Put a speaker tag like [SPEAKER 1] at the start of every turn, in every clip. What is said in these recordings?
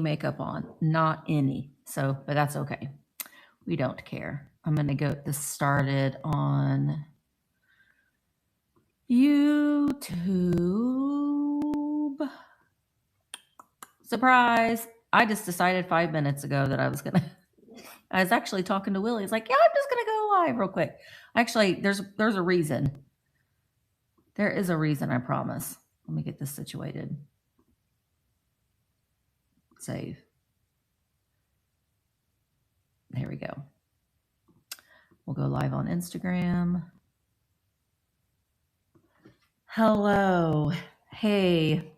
[SPEAKER 1] makeup on. Not any. So, but that's okay. We don't care. I'm going to get this started on YouTube. Surprise. I just decided 5 minutes ago that I was actually talking to Willie. He's like, yeah, I'm just going to go live real quick. Actually, there's a reason. There is a reason, I promise. Let me get this situated. Save. There we go. We'll go live on Instagram. Hello. Hey.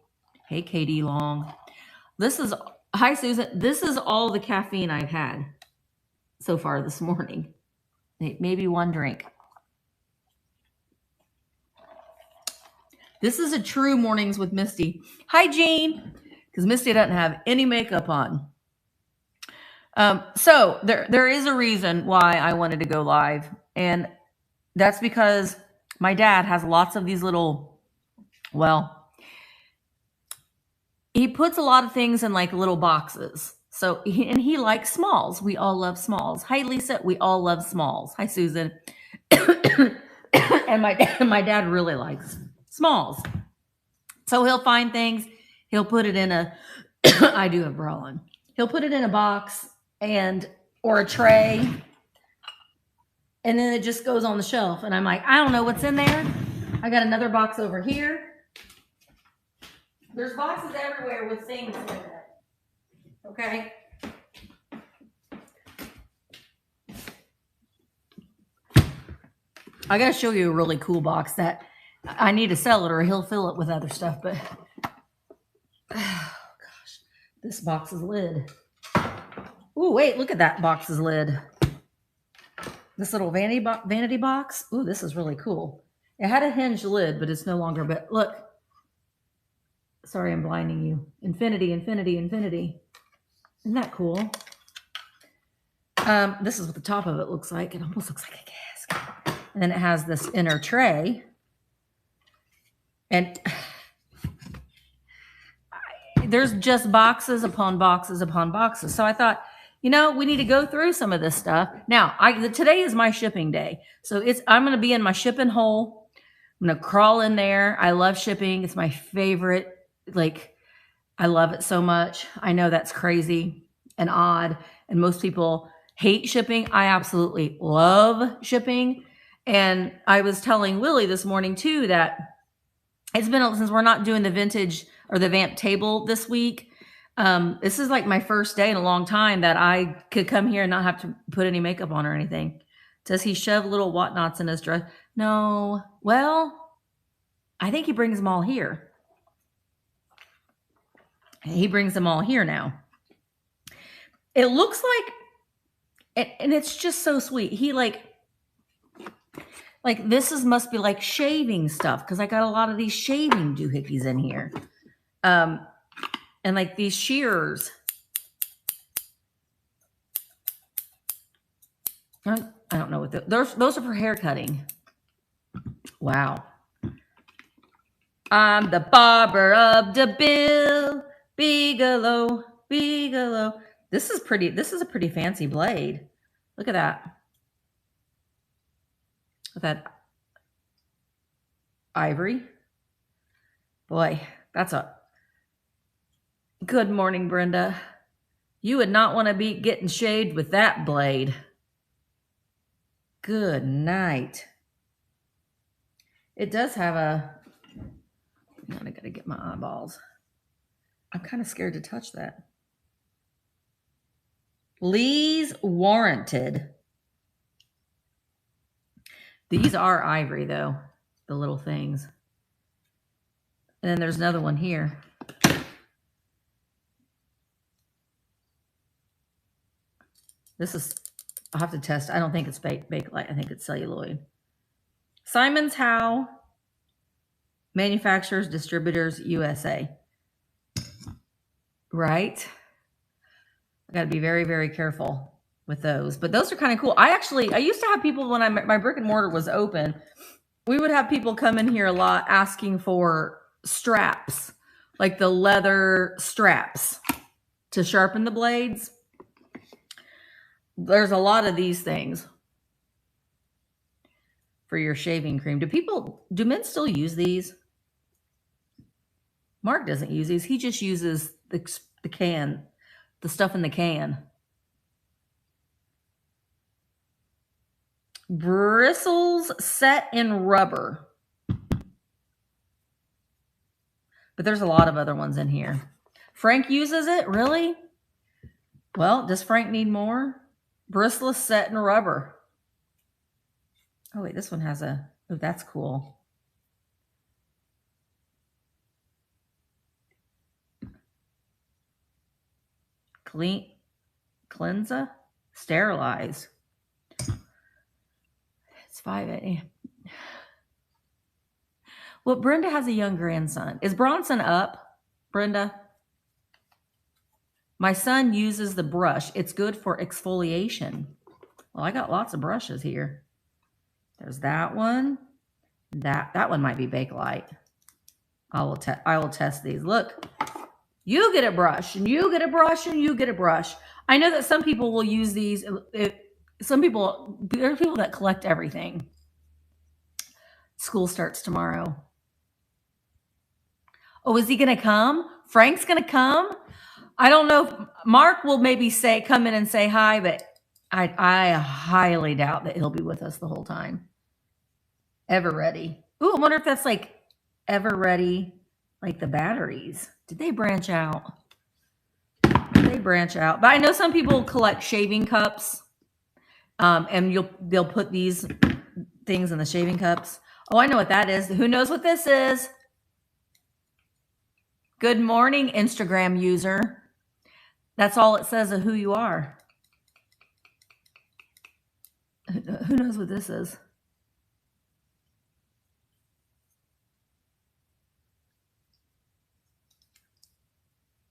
[SPEAKER 1] Hey, Katie Long. Hi, Susan. This is all the caffeine I've had so far this morning. Maybe one drink. This is a true Mornings with Misty. Hi, Jean. Because Misty doesn't have any makeup on. So there is a reason why I wanted to go live. And that's because my dad has lots of these little, well, he puts a lot of things in like little boxes. So, he likes smalls. We all love smalls. Hi, Lisa. We all love smalls. Hi, Susan. And my dad really likes smalls. So he'll find things. He'll put it in a, I do have bra on. He'll put it in a box or a tray. And then it just goes on the shelf. And I'm like, I don't know what's in there. I got another box over here. There's boxes everywhere with things in it. Okay. I got to show you a really cool box that I need to sell it or he'll fill it with other stuff. But, oh gosh, this box's lid. Ooh, wait, look at that box's lid. This little vanity box. Ooh, this is really cool. It had a hinged lid, but it's no longer. But look. Sorry, I'm blinding you. Infinity, infinity, infinity. Isn't that cool? This is what the top of it looks like. It almost looks like a casket. And then it has this inner tray. And there's just boxes upon boxes upon boxes. So I thought, we need to go through some of this stuff. Now, today is my shipping day. So I'm going to be in my shipping hole. I'm going to crawl in there. I love shipping. It's my favorite. I love it so much. I know that's crazy and odd. And most people hate shipping. I absolutely love shipping. And I was telling Willie this morning too, that it's been, since we're not doing the vintage or the vamp table this week. This is like my first day in a long time that I could come here and not have to put any makeup on or anything. Does he shove little whatnots in his dress? No. Well, I think he brings them all here. He brings them all here now. It looks like, and it's just so sweet. He this must be like shaving stuff because I got a lot of these shaving doohickeys in here. And like these shears. I don't know what those are for hair cutting. Wow. I'm the barber of the Bill Bigelow. This is pretty. This is a pretty fancy blade. Look at that. With that ivory. Boy, that's a good morning, Brenda. You would not want to be getting shaved with that blade. Good night. It does have a, I gotta get my eyeballs. I'm kind of scared to touch that. Lee's Warranted. These are ivory though, the little things. And then there's another one here. This is, I'll have to test. I don't think it's Bakelite. I think it's celluloid. Simon's Howe, manufacturers, distributors, USA. Right? I got to be very, very careful with those. But those are kind of cool. I used to have people when my brick and mortar was open, we would have people come in here a lot asking for straps, like the leather straps. to sharpen the blades. There's a lot of these things for your shaving cream. Do men still use these? Mark doesn't use these. He just uses the can, the stuff in the can. Bristles set in rubber. But there's a lot of other ones in here. Frank uses it? Really? Well, does Frank need more? Bristless set in rubber. Oh, wait, this one has a... Oh, that's cool. Cleansa? Sterilize. It's $5.80. Well, Brenda has a young grandson. Is Bronson up, Brenda? My son uses the brush. It's good for exfoliation. Well, I got lots of brushes here. There's that one. That one might be Bakelite. I will test these. Look, you get a brush, and you get a brush, and you get a brush. I know that some people will use these. There are people that collect everything. School starts tomorrow. Oh, is he going to come? Frank's going to come? I don't know if Mark will maybe come in and say hi, but I highly doubt that he'll be with us the whole time. Ever Ready. Ooh, I wonder if that's like Ever Ready, like the batteries. Did they branch out? They branch out. But I know some people collect shaving cups, and they'll put these things in the shaving cups. Oh, I know what that is. Who knows what this is? Good morning, Instagram user. That's all it says of who you are. Who knows what this is?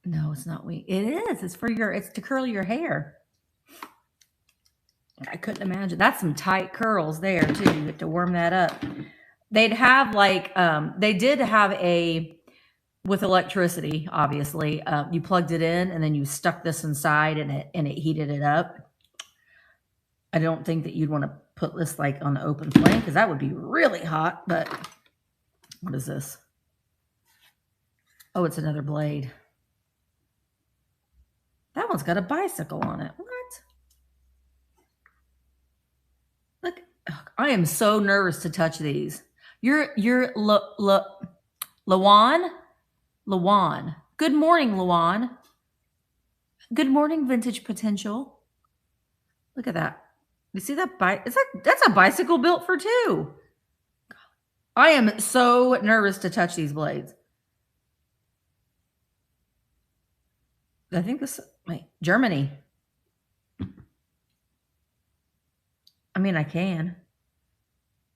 [SPEAKER 1] No, it's not weak. It is. It's to curl your hair. I couldn't imagine. That's some tight curls there too. You have to warm that up. They'd have they did have with electricity, obviously. You plugged it in and then you stuck this inside and it heated it up. I don't think that you'd want to put this like on the open flame because that would be really hot. But what is this? Oh, it's another blade. That one's got a bicycle on it. What? Look, I am so nervous to touch these. You're Lawan? Lawan. Good morning, Lawan. Good morning, Vintage Potential. Look at that. You see that bike? That's a bicycle built for two. I am so nervous to touch these blades. I think Germany. I mean, I can.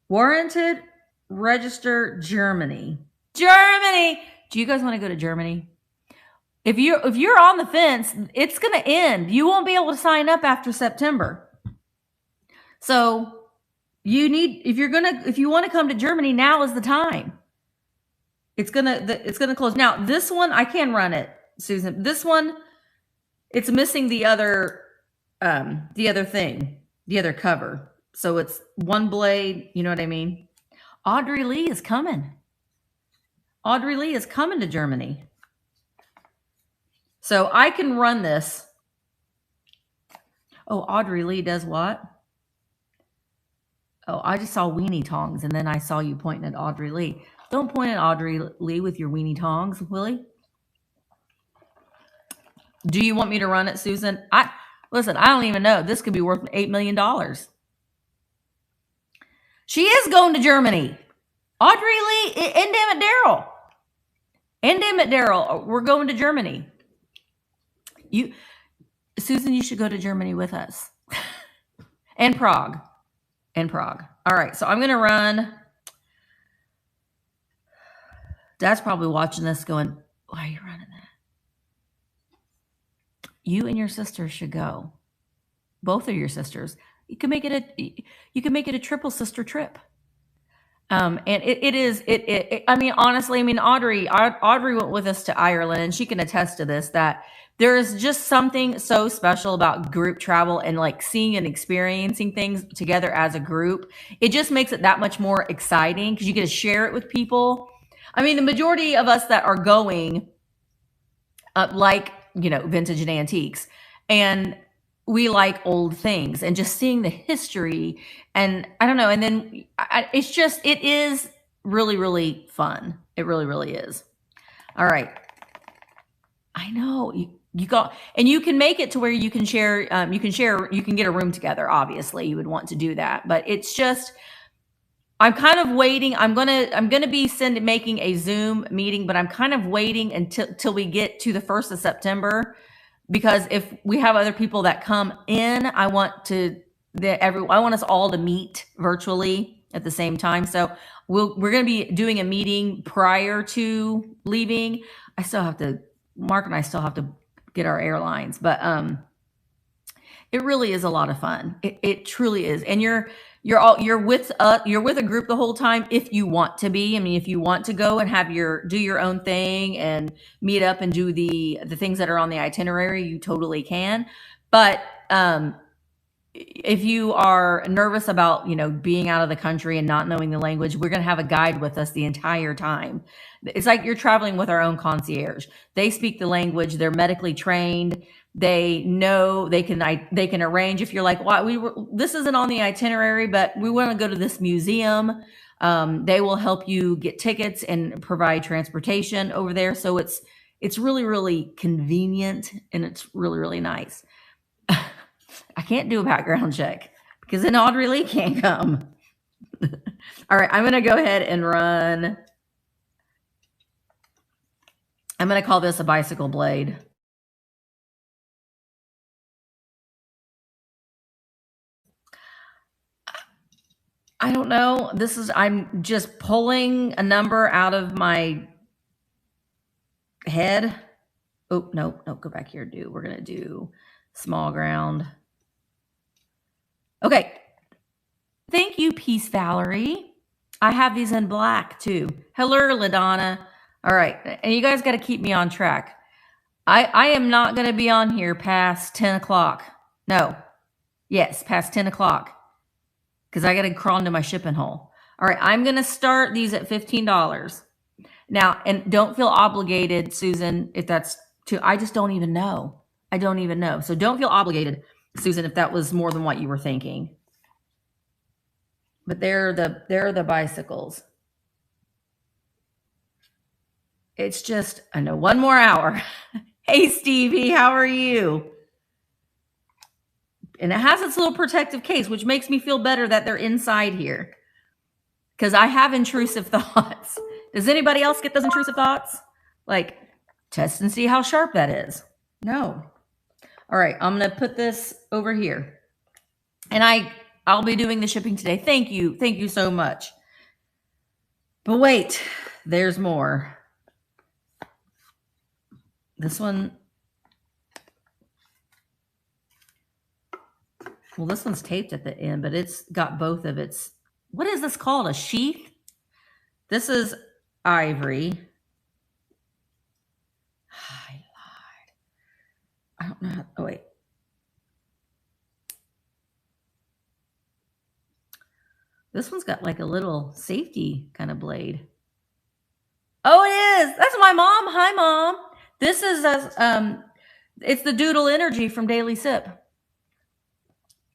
[SPEAKER 1] Warranted, register, Germany. Germany! Do you guys want to go to Germany? If you're on the fence, it's going to end. You won't be able to sign up after September. So if you want to come to Germany, now is the time. It's gonna close. Now, this one, I can run it, Susan. This one, it's missing the other thing, the other cover. So it's one blade, you know what I mean? Audrey Lee is coming. Audrey Lee is coming to Germany. So I can run this. Oh, Audrey Lee does what? Oh, I just saw weenie tongs, and then I saw you pointing at Audrey Lee. Don't point at Audrey Lee with your weenie tongs, Willie. Do you want me to run it, Susan? Listen, I don't even know. This could be worth $8 million. She is going to Germany. Audrey Lee and damn it, Daryl. We're going to Germany. Susan, you should go to Germany with us. And Prague. All right, so I'm going to run. Dad's probably watching this going, why are you running that? You and your sister should go. Both of your sisters. You can make it a triple sister trip. And I mean, honestly, I mean, Audrey went with us to Ireland, and she can attest to this, that there is just something so special about group travel and like seeing and experiencing things together as a group. It just makes it that much more exciting because you get to share it with people. I mean, the majority of us that are going, like, vintage and antiques, and we like old things, and just seeing the history, and I don't know, and then it is really, really fun. It really, really is. All right. I know you got, and you can make it to where you can share, you can get a room together. Obviously you would want to do that, but it's just, I'm kind of waiting. I'm gonna be making a Zoom meeting, but I'm kind of waiting until we get to the 1st of September, because if we have other people that come in, I want us all to meet virtually at the same time. So we're gonna be doing a meeting prior to leaving. Mark and I still have to get our airlines, but it really is a lot of fun. It truly is. And you're with a group the whole time if you want to be. I mean, if you want to go and do your own thing and meet up and do the things that are on the itinerary, you totally can. But if you are nervous about, being out of the country and not knowing the language, we're going to have a guide with us the entire time. It's like you're traveling with our own concierge. They speak the language. They're medically trained. They know they can arrange. If you're like, well, this isn't on the itinerary, but we want to go to this museum. They will help you get tickets and provide transportation over there. So it's really, really convenient, and it's really, really nice. I can't do a background check because then Audrey Lee can't come. All right, I'm going to go ahead and run. I'm going to call this a bicycle blade. I don't know. I'm just pulling a number out of my head. Oh, no, go back here. We're going to do small ground. Okay. Thank you, Peace Valerie. I have these in black too. Hello, LaDonna. All right. And you guys got to keep me on track. I am not going to be on here past 10 o'clock. No. Yes, past 10 o'clock. Because I got to crawl into my shipping hole. All right. I'm going to start these at $15. Now, and don't feel obligated, Susan, if that's too, I just don't even know. I don't even know. So don't feel obligated, Susan, if that was more than what you were thinking. But they're the bicycles. It's just, I know, one more hour. Hey, Stevie, how are you? And it has its little protective case, which makes me feel better that they're inside here. Because I have intrusive thoughts. Does anybody else get those intrusive thoughts? Like, test and see how sharp that is. No. All right, I'm going to put this over here. And I'll be doing the shipping today. Thank you. Thank you so much. But wait, there's more. This one. Well, this one's taped at the end, but it's got both of its, what is this called? A sheath? This is ivory. I lied. I don't know. Oh, wait. This one's got like a little safety kind of blade. Oh, it is. That's my mom. Hi, Mom. This is it's the Doodle Energy from Daily Sip.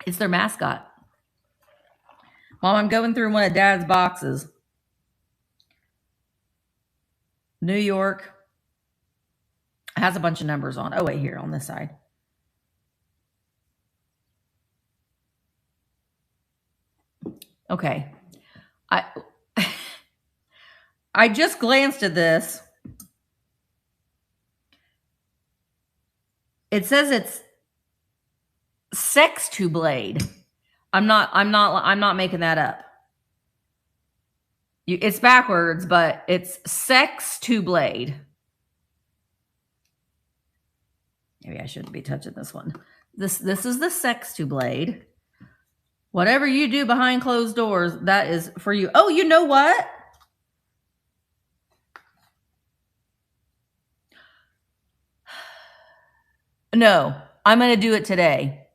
[SPEAKER 1] It's their mascot. Mom, I'm going through one of Dad's boxes. New York. It has a bunch of numbers on. Oh, wait, here on this side. Okay. I just glanced at this. It says it's sex to blade. I'm not making that up. It's backwards, but it's sex to blade. Maybe I shouldn't be touching this one. This is the sex to blade. Whatever you do behind closed doors, that is for you. Oh, you know what? No, I'm going to do it today.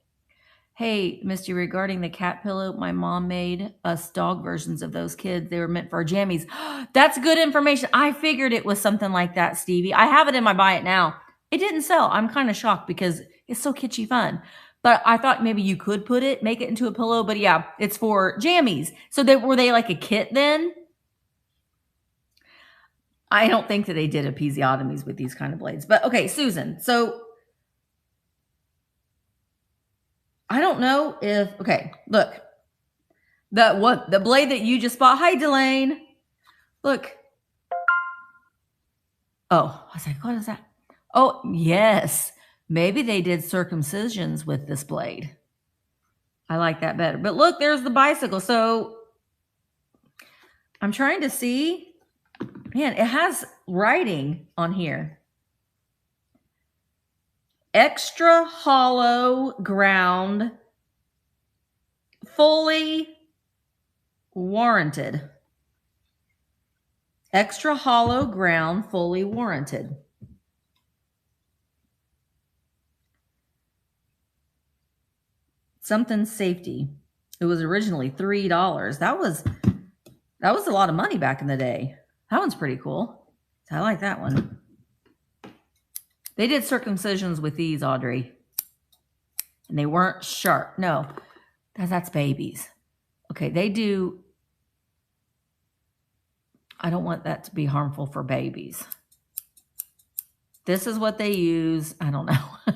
[SPEAKER 1] Hey, Misty, regarding the cat pillow, my mom made us dog versions of those kids. They were meant for our jammies. That's good information. I figured it was something like that, Stevie. I have it in my buy it now. It didn't sell. I'm kind of shocked because it's so kitschy fun. But I thought maybe you could make it into a pillow. But yeah, it's for jammies. So were they like a kit then? I don't think that they did episiotomies with these kind of blades. But okay, Susan. So I don't know if, okay, look. The blade that you just bought. Hi, Delane. Look. Oh, I was like, what is that? Oh, yes. Maybe they did circumcisions with this blade. I like that better. But look, there's the bicycle. So I'm trying to see. Man, it has writing on here. Extra hollow ground, fully warranted. Extra hollow ground, fully warranted. Something safety. It was originally $3. That was a lot of money back in the day. That one's pretty cool. I like that one. They did circumcisions with these, Audrey. And they weren't sharp. No, that's babies. Okay, they do. I don't want that to be harmful for babies. This is what they use. I don't know.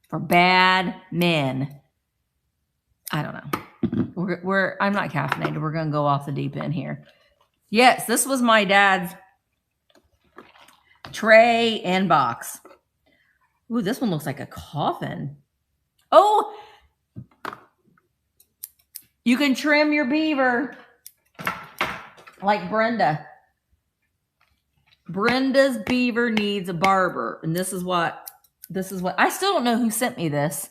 [SPEAKER 1] For bad men. I don't know. I'm not caffeinated. We're going to go off the deep end here. Yes, this was my dad's tray and box. Ooh, this one looks like a coffin. Oh, you can trim your beaver like Brenda. Brenda's beaver needs a barber. And this is what, I still don't know who sent me this.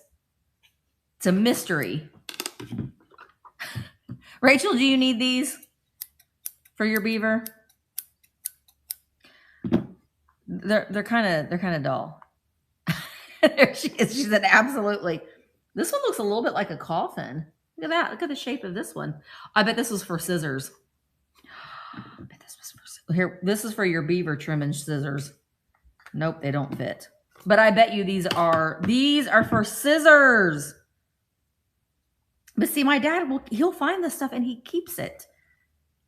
[SPEAKER 1] It's a mystery. Rachel, do you need these for your beaver? They're kind of dull. There she is. She said, absolutely. This one looks a little bit like a coffin. Look at that. Look at the shape of this one. I bet this was for scissors. Here, this is for your beaver trimming scissors. Nope, they don't fit. But I bet you these are for scissors. But see, my dad he'll find this stuff and he keeps it.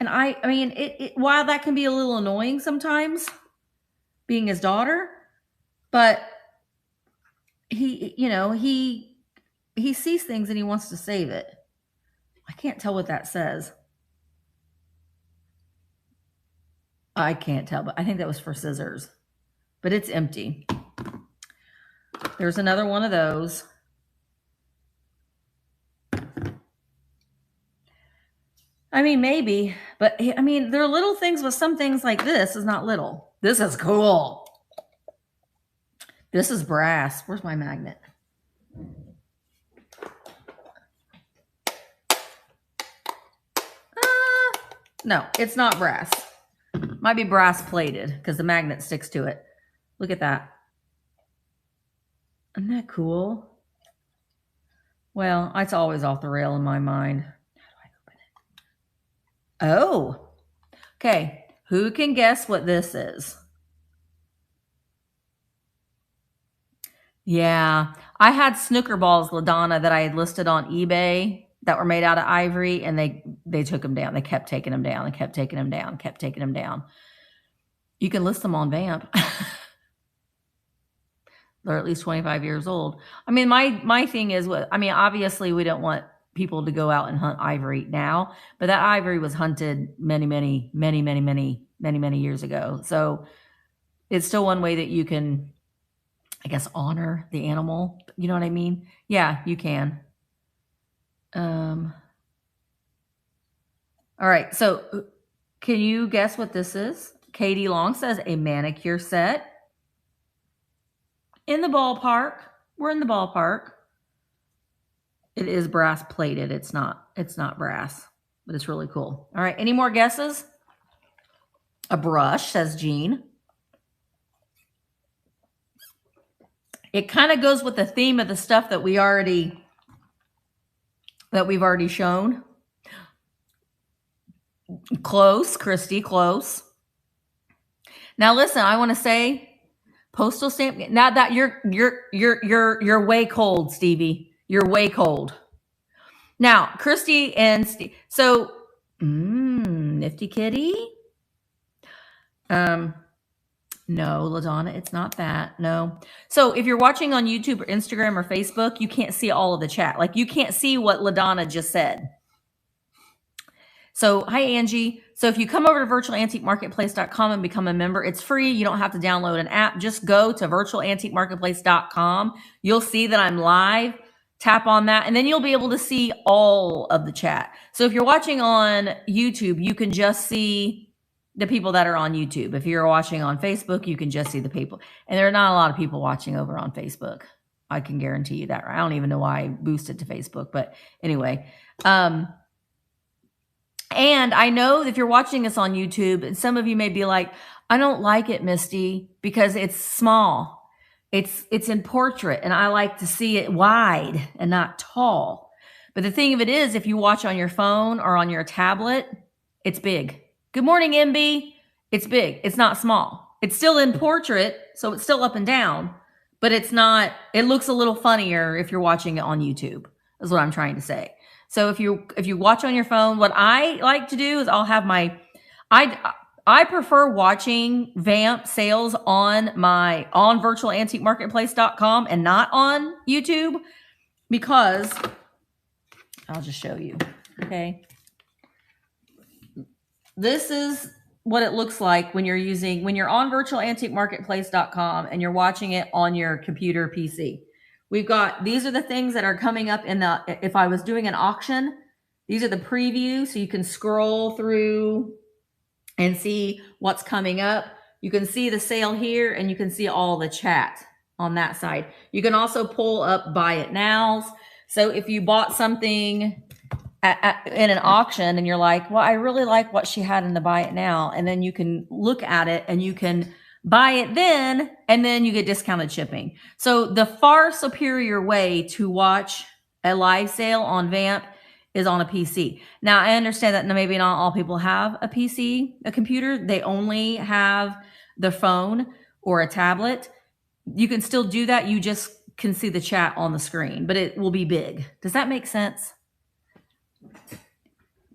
[SPEAKER 1] And I mean, while that can be a little annoying sometimes, being his daughter, but he sees things and he wants to save it. I can't tell what that says. I can't tell, but I think that was for scissors. But it's empty. There's another one of those. I mean, maybe, but I mean, there are little things, but some things like this is not little. This is cool. This is brass. Where's my magnet? No, it's not brass. Might be brass plated because the magnet sticks to it. Look at that. Isn't that cool? Well, it's always off the rail in my mind. How do I open it? Oh, okay. Who can guess what this is? Yeah, I had snooker balls, LaDonna, that I had listed on eBay that were made out of ivory, and they took them down. They kept taking them down and kept taking them down, kept taking them down. You can list them on Vamp. They're at least 25 years old. I mean, my thing is, obviously we don't want people to go out and hunt ivory now, but that ivory was hunted many years ago. So it's still one way that you can, I guess, honor the animal. You know what I mean? Yeah, you can. All right. So can you guess what this is? Katie Long says a manicure set. In the ballpark. We're in the ballpark. It is brass plated. It's not brass, but it's really cool. All right, any more guesses? A brush, says Jean. It kind of goes with the theme of the stuff that we've already shown. Close, Christy, close. Now listen, I want to say postal stamp. Now that you're way cold, Stevie. You're way cold. Now, Christy and Steve. So, Nifty Kitty. No, LaDonna, it's not that. No. So if you're watching on YouTube or Instagram or Facebook, you can't see all of the chat. Like you can't see what LaDonna just said. So, hi, Angie. So if you come over to virtualantiquemarketplace.com and become a member, it's free. You don't have to download an app. Just go to virtualantiquemarketplace.com. You'll see that I'm live. Tap on that, and then you'll be able to see all of the chat. So if you're watching on YouTube, you can just see the people that are on YouTube. If you're watching on Facebook, you can just see the people. And there are not a lot of people watching over on Facebook. I can guarantee you that. I don't even know why I boosted to Facebook, but anyway. And I know if you're watching us on YouTube, and some of you may be like, I don't like it, Misty, because it's small. It's in portrait, and I like to see it wide and not tall. But the thing of it is, if you watch on your phone or on your tablet, it's big. Good morning, MB. It's big. It's not small. It's still in portrait, so it's still up and down, but it's not. It looks a little funnier if you're watching it on YouTube, is what I'm trying to say. So if you watch on your phone, what I like to do is I'll have my I prefer watching Vamp sales on virtualantiquemarketplace.com and not on YouTube, because I'll just show you. Okay. This is what it looks like when you're on virtualantiquemarketplace.com and you're watching it on your computer PC. These are the things that are coming up if I was doing an auction, these are the preview. So you can scroll through and see what's coming up. You can see the sale here, and you can see all the chat on that side. You can also pull up buy it nows. So if you bought something in an auction and you're like, well, I really like what she had in the buy it now. And then you can look at it and you can buy it then, and then you get discounted shipping. So the far superior way to watch a live sale on Vamp is on a PC. Now, I understand that maybe not all people have a PC, a computer. They only have the phone or a tablet. You can still do that. You just can see the chat on the screen, but it will be big. Does that make sense?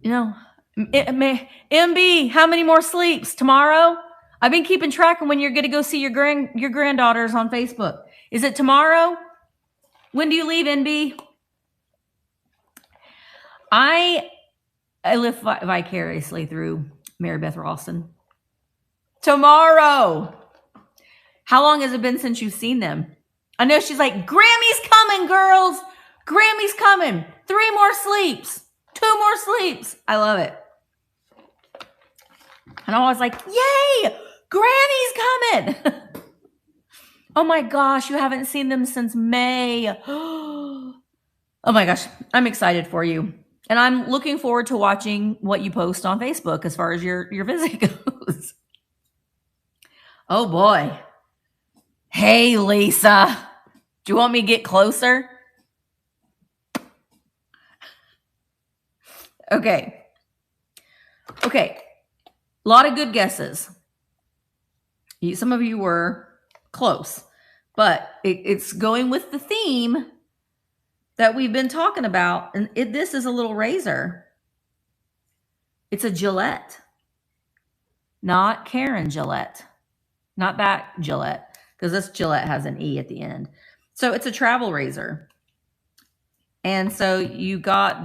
[SPEAKER 1] You know, MB, how many more sleeps? Tomorrow? I've been keeping track of when you're going to go see your granddaughters on Facebook. Is it tomorrow? When do you leave, NB? I live vicariously through Mary Beth Ralston. Tomorrow. How long has it been since you've seen them? I know she's like, Grammy's coming, girls. Grammy's coming. 3 more sleeps. 2 more sleeps. I love it. And I was like, yay, Granny's coming. Oh my gosh, you haven't seen them since May. Oh my gosh, I'm excited for you. And I'm looking forward to watching what you post on Facebook as far as your visit goes. Oh boy. Hey, Lisa. Do you want me to get closer? Okay. A lot of good guesses. Some of you were close, but it's going with the theme that we've been talking about. And this is a little razor. It's a Gillette, not Karen Gillette, not that Gillette, because this Gillette has an E at the end. So it's a travel razor. And so you got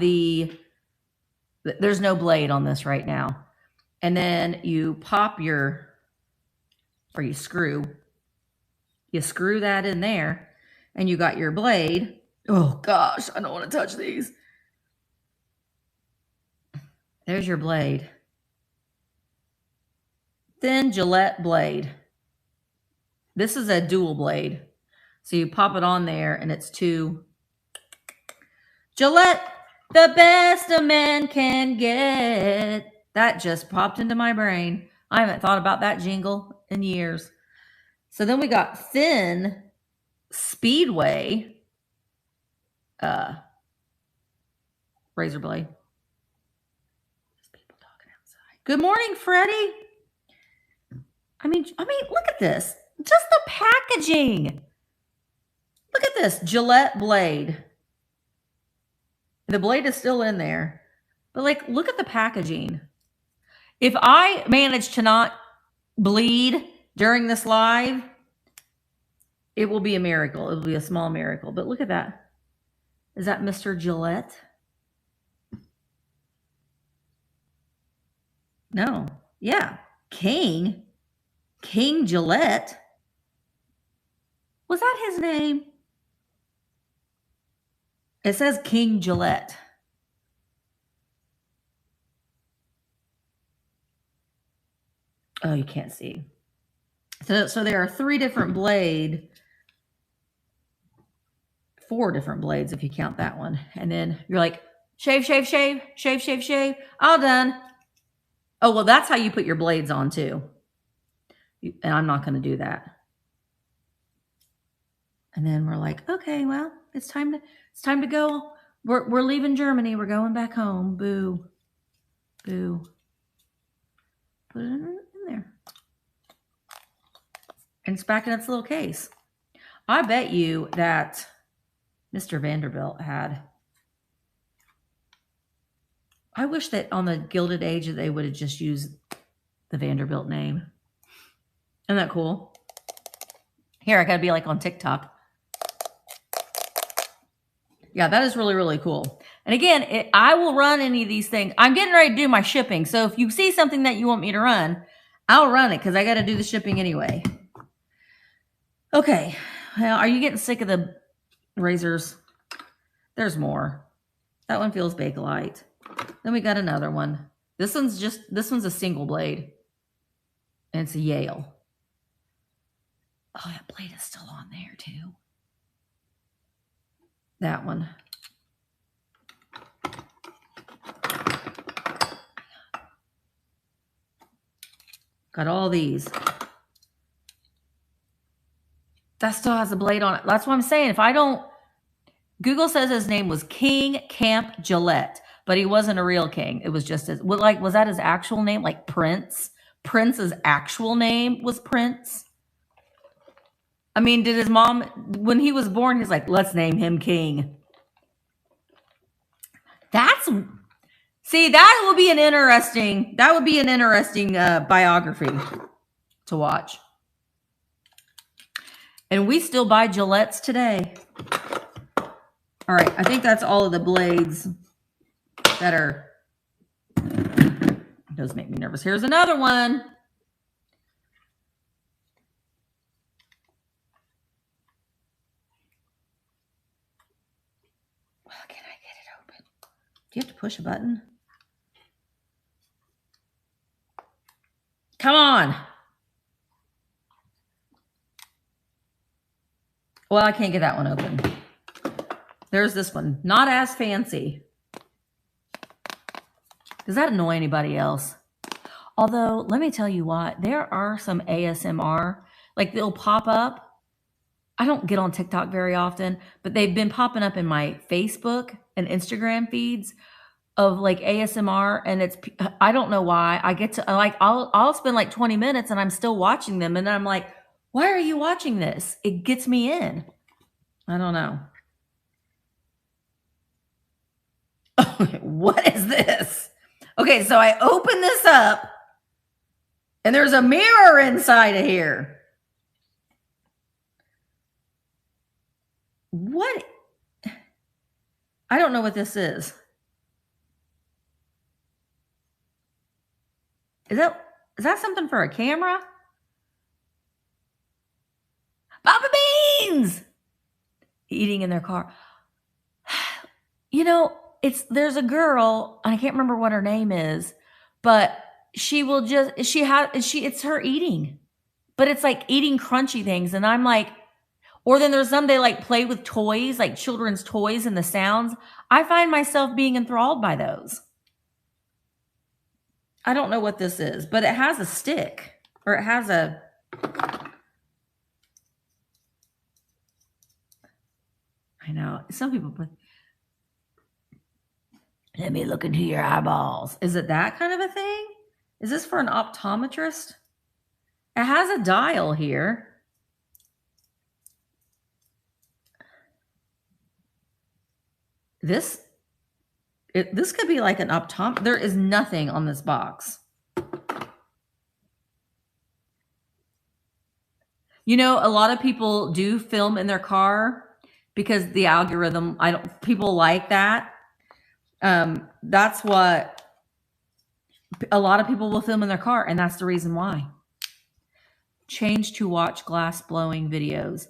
[SPEAKER 1] there's no blade on this right now. And then you pop you screw that in there, and you got your blade. Oh gosh, I don't want to touch these. There's your blade. Thin Gillette blade. This is a dual blade. So you pop it on there, and it's two Gillette, the best a man can get. That just popped into my brain. I haven't thought about that jingle in years. So then we got Thin Speedway razor blade. There's people talking outside. Good morning, Freddie. I mean, look at this. Just the packaging. Look at this Gillette blade. The blade is still in there. But like, look at the packaging. If I manage to not bleed during this live, it will be a miracle. It will be a small miracle. But look at that. Is that Mr. Gillette? No. Yeah. King Gillette. Was that his name? It says King Gillette. Oh, you can't see. So there are 4 different blades if you count that one. And then you're like, shave, shave, shave, shave, shave, shave. All done. Oh, well, that's how you put your blades on too. And I'm not going to do that. And then we're like, okay, well, it's time to go. We're leaving Germany. We're going back home. Boo. Boo. Put it in there. And it's back in its little case. I bet you that Mr. Vanderbilt had. I wish that on the Gilded Age they would have just used the Vanderbilt name. Isn't that cool? Here, I got to be like on TikTok. Yeah, that is really, really cool. And again, I will run any of these things. I'm getting ready to do my shipping. So if you see something that you want me to run, I'll run it because I got to do the shipping anyway. Okay. Well, are you getting sick of the razors? There's more. That one feels Bakelite. Then we got another one. This one's a single blade. And it's a Yale. Oh, that blade is still on there too. That one. Got all these. That still has a blade on it. That's what I'm saying. If I don't, Google says his name was King Camp Gillette, but he wasn't a real king. It was just was that his actual name? Like Prince? Prince's actual name was Prince? I mean, did his mom, when he was born, he's like, let's name him King. See, that would be an interesting biography to watch. And we still buy Gillettes today. All right, I think that's all of the blades that are, those make me nervous. Here's another one. Can I get it open? Do you have to push a button? Come on. Well, I can't get that one open. There's this one. Not as fancy. Does that annoy anybody else? Although, let me tell you what. There are some ASMR. Like, they'll pop up. I don't get on TikTok very often, but they've been popping up in my Facebook and Instagram feeds of like ASMR, and it's, I don't know why. I get to, like, I'll spend like 20 minutes and I'm still watching them, and then I'm like, why are you watching this? It gets me in. I don't know. What is this? Okay, so I open this up, and there's a mirror inside of here. What? I don't know what this is. Is that something for a camera? Papa Beans! Eating in their car. You know, there's a girl, I can't remember what her name is, but she will just, it's her eating. But it's like eating crunchy things. And I'm like, Or then there's some they like play with toys, like children's toys and the sounds. I find myself being enthralled by those. I don't know what this is, but it has a stick, or it has a... I know. Some people put... Let me look into your eyeballs. Is it that kind of a thing? Is this for an optometrist? It has a dial here. This could be like an optometrist. There is nothing on this box. You know, a lot of people do film in their car because the algorithm, people like that. That's what a lot of people will film in their car, and that's the reason why. Change to watch glass blowing videos.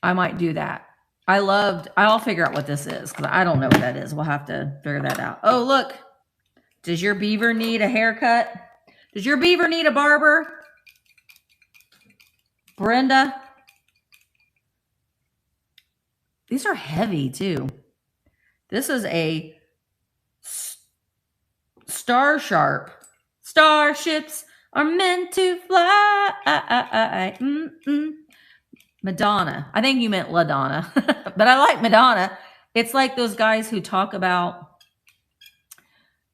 [SPEAKER 1] I might do that. I'll figure out what this is because I don't know what that is. We'll have to figure that out. Oh, look. Does your beaver need a haircut? Does your beaver need a barber? Brenda? These are heavy too. This is a Star Sharp. Starships are meant to fly. Madonna. I think you meant LaDonna, but I like Madonna. It's like those guys who talk about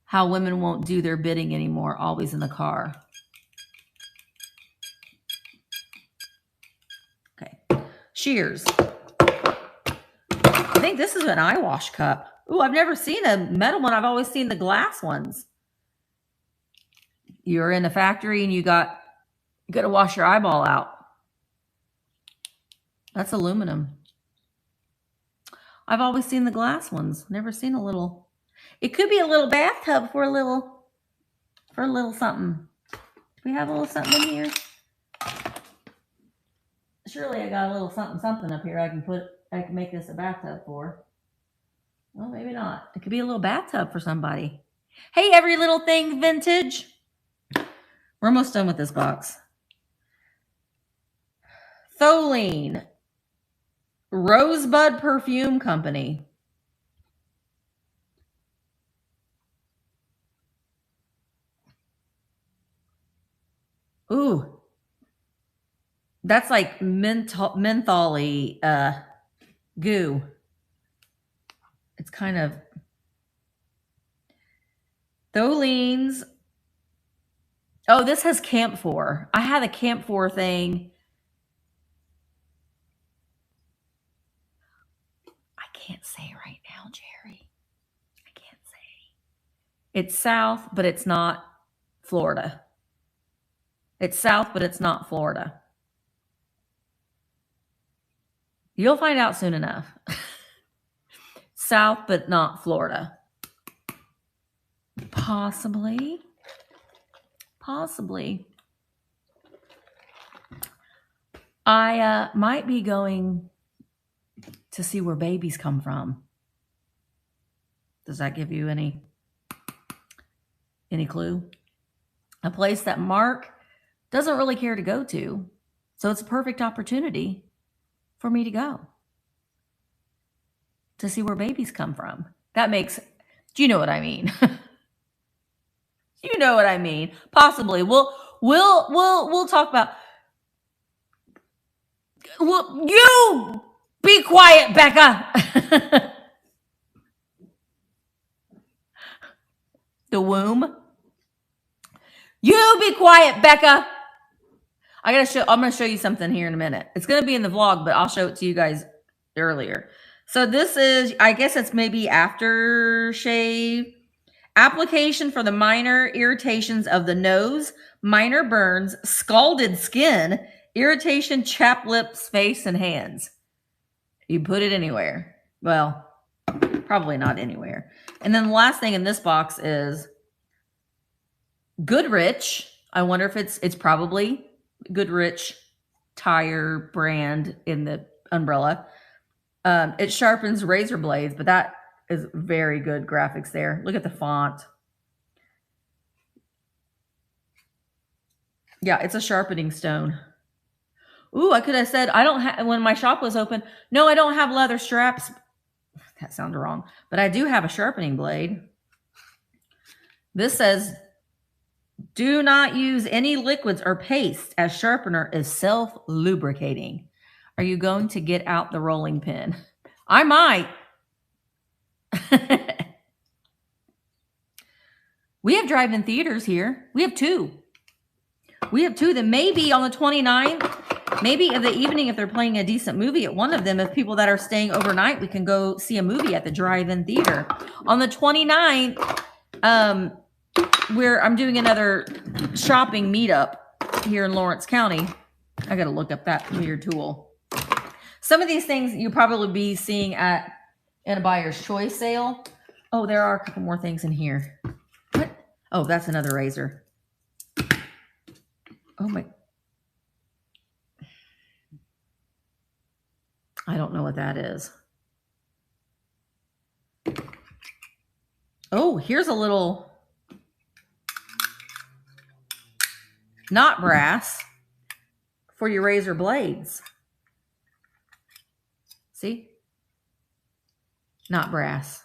[SPEAKER 1] how women won't do their bidding anymore, always in the car. Okay. Shears. I think this is an eye wash cup. Ooh, I've never seen a metal one. I've always seen the glass ones. You're in a factory and you got to wash your eyeball out. That's aluminum. I've always seen the glass ones. Never seen a little. It could be a little bathtub for a little something. Do we have a little something in here? Surely I got a little something up here I can make this a bathtub for. Well, maybe not. It could be a little bathtub for somebody. Hey, every little thing vintage. We're almost done with this box. Tholine Rosebud Perfume Company. Ooh. That's like mentholy goo. It's kind of Tholine's. Oh, this has camphor. I had a camphor thing. I can't say right now, Jerry. I can't say. It's south, but it's not Florida. It's south, but it's not Florida. You'll find out soon enough. South, but not Florida. Possibly. I might be going to see where babies come from. Does that give you any clue? A place that Mark doesn't really care to go to. So it's a perfect opportunity for me to go to see where babies come from. Do you know what I mean? You know what I mean. Possibly. We'll talk about. Well, you be quiet, Becca. The womb. You be quiet, Becca. I'm going to show you something here in a minute. It's going to be in the vlog, but I'll show it to you guys earlier. So this is, I guess it's maybe aftershave. Application for the minor irritations of the nose, minor burns, scalded skin, irritation, chapped lips, face, and hands. You put it anywhere. Well, probably not anywhere. And then the last thing in this box is Goodrich. I wonder if it's probably Goodrich tire brand in the umbrella. It sharpens razor blades, but that is very good graphics there. Look at the font. Yeah, it's a sharpening stone. Ooh, I could have said, I don't have, when my shop was open, no, I don't have leather straps. That sounded wrong, but I do have a sharpening blade. This says, do not use any liquids or paste as sharpener is self-lubricating. Are you going to get out the rolling pin? I might. We have drive-in theaters here. We have two. We have two that maybe on the 29th, maybe of the evening, if they're playing a decent movie at one of them, if people that are staying overnight, we can go see a movie at the drive-in theater. On the 29th, I'm doing another shopping meetup here in Lawrence County. I got to look up that weird tool. Some of these things you'll probably be seeing in a buyer's choice sale. Oh, there are a couple more things in here. What? Oh, that's another razor. Oh my. I don't know what that is. Oh, here's a little not brass for your razor blades. See? Not brass.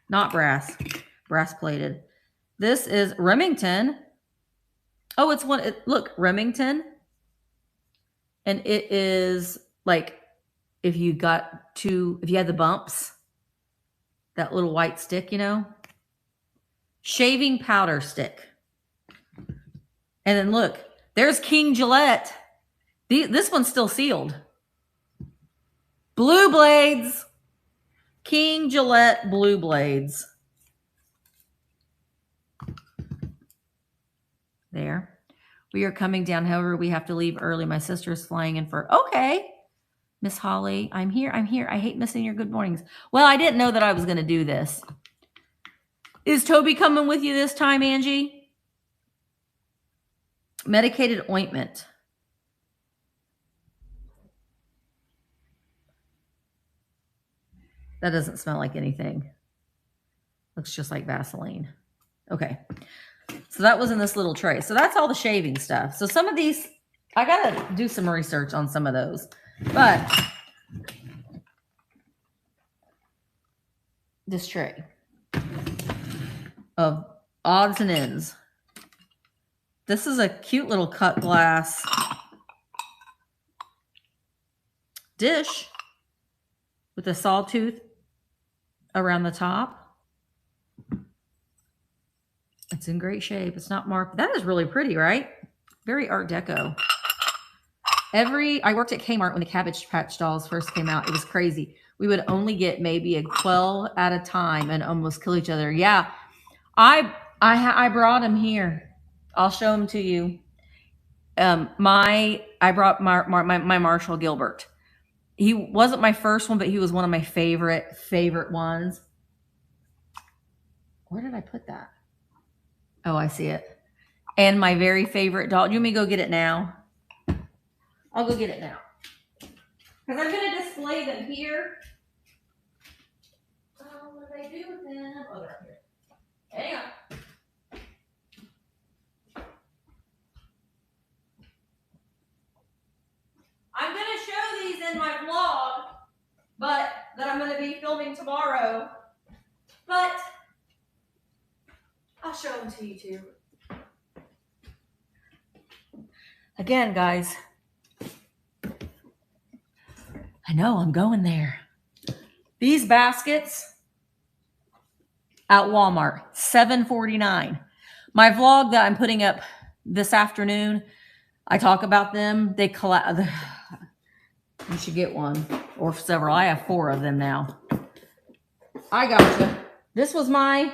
[SPEAKER 1] Not brass. Brass plated. This is Remington. Oh, it's one. Look, Remington. And it is like if you had the bumps, that little white stick, you know, shaving powder stick. And then look, there's King Gillette. This one's still sealed. Blue blades. King Gillette blue blades. There. We are coming down. However, we have to leave early. My sister's flying in for... Okay. Miss Holly, I'm here. I'm here. I hate missing your good mornings. Well, I didn't know that I was going to do this. Is Toby coming with you this time, Angie? Medicated ointment. That doesn't smell like anything. Looks just like Vaseline. Okay. So that was in this little tray. So that's all the shaving stuff. So some of these, I got to do some research on some of those. But this tray of odds and ends. This is a cute little cut glass dish with a sawtooth around the top. It's in great shape. It's not marked. That is really pretty, right? Very Art Deco. I worked at Kmart when the Cabbage Patch dolls first came out. It was crazy. We would only get maybe a 12 at a time and almost kill each other. Yeah, I brought them here. I'll show them to you. I brought my Marshall Gilbert. He wasn't my first one, but he was one of my favorite ones. Where did I put that? Oh, I see it. And my very favorite doll. Do you want me to go get it now? I'll go get it now. Because I'm going to display them here. What did I do with them? Oh, they're up here. Hang on. I'm going to show these in my vlog, but that I'm going to be filming tomorrow. But I'll show them to you too. Again, guys, I know I'm going there. These baskets at Walmart, $7.49. My vlog that I'm putting up this afternoon, I talk about them. They collapse. You should get one or several. I have 4 of them now. I got you. This was I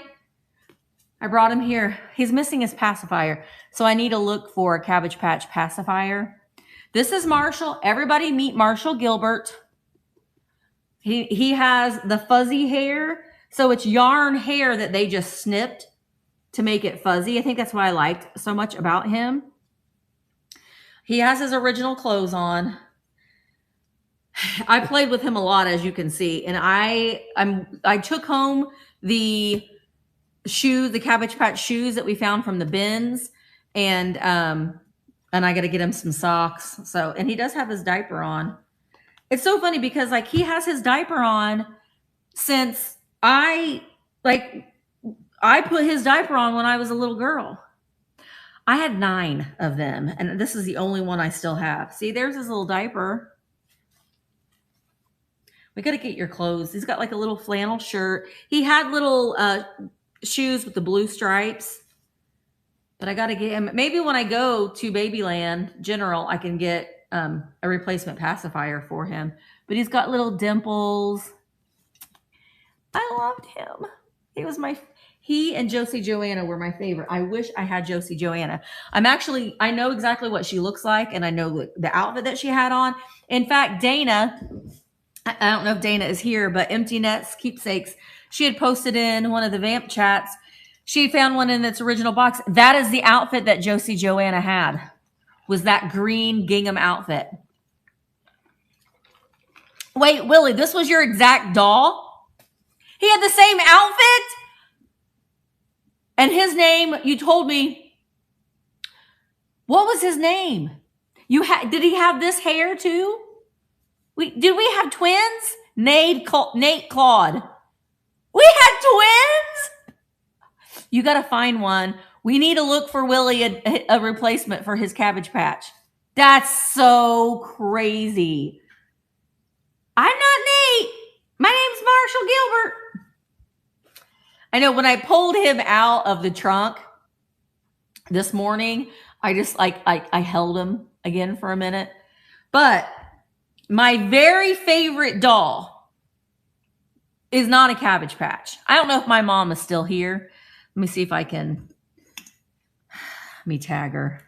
[SPEAKER 1] brought him here. He's missing his pacifier. So I need to look for a Cabbage Patch pacifier. This is Marshall. Everybody meet Marshall Gilbert. He has the fuzzy hair. So it's yarn hair that they just snipped to make it fuzzy. I think that's what I liked so much about him. He has his original clothes on. I played with him a lot, as you can see. And I took home the Cabbage Patch shoes that we found from the bins. And and I got to get him some socks. So, and he does have his diaper on. It's so funny because like he has his diaper on since I put his diaper on when I was a little girl. I had 9 of them, and this is the only one I still have. See, there's his little diaper. We got to get your clothes. He's got like a little flannel shirt. He had little shoes with the blue stripes, but I got to get him. Maybe when I go to Babyland General, I can get a replacement pacifier for him. But he's got little dimples. I loved him. He and Josie Joanna were my favorite. I wish I had Josie Joanna. I know exactly what she looks like, and I know the outfit that she had on. In fact, Dana, I don't know if Dana is here, but Empty Nets Keepsakes, she had posted in one of the Vamp chats. She found one in its original box. That is the outfit that Josie Joanna had, was that green gingham outfit. Wait, Willie, this was your exact doll? He had the same outfit? And his name, you told me, what was his name? Did he have this hair too? Did we have twins? Nate Claude. We had twins? You got to find one. We need to look for Willie a replacement for his Cabbage Patch. That's so crazy. I'm not Nate. My name's Marshall Gilbert. I know when I pulled him out of the trunk this morning, I just I held him again for a minute. But my very favorite doll is not a Cabbage Patch. I don't know if my mom is still here. Let me see if I can. Let me tag her.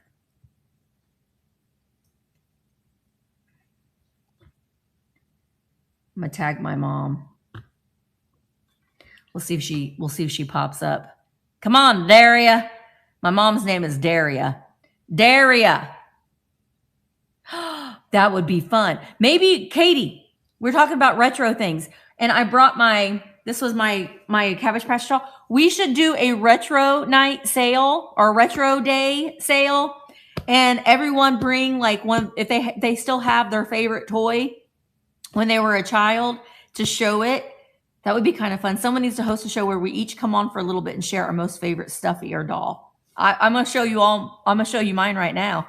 [SPEAKER 1] I'm gonna tag my mom. We'll see if she pops up. Come on, Daria. My mom's name is Daria. Daria. That would be fun. Maybe Katie. We're talking about retro things, and I brought this was my Cabbage Patch doll. We should do a retro night sale or retro day sale, and everyone bring like one if they still have their favorite toy when they were a child to show it. That would be kind of fun. Someone needs to host a show where we each come on for a little bit and share our most favorite stuffy or doll. I'm going to show you all. I'm going to show you mine right now.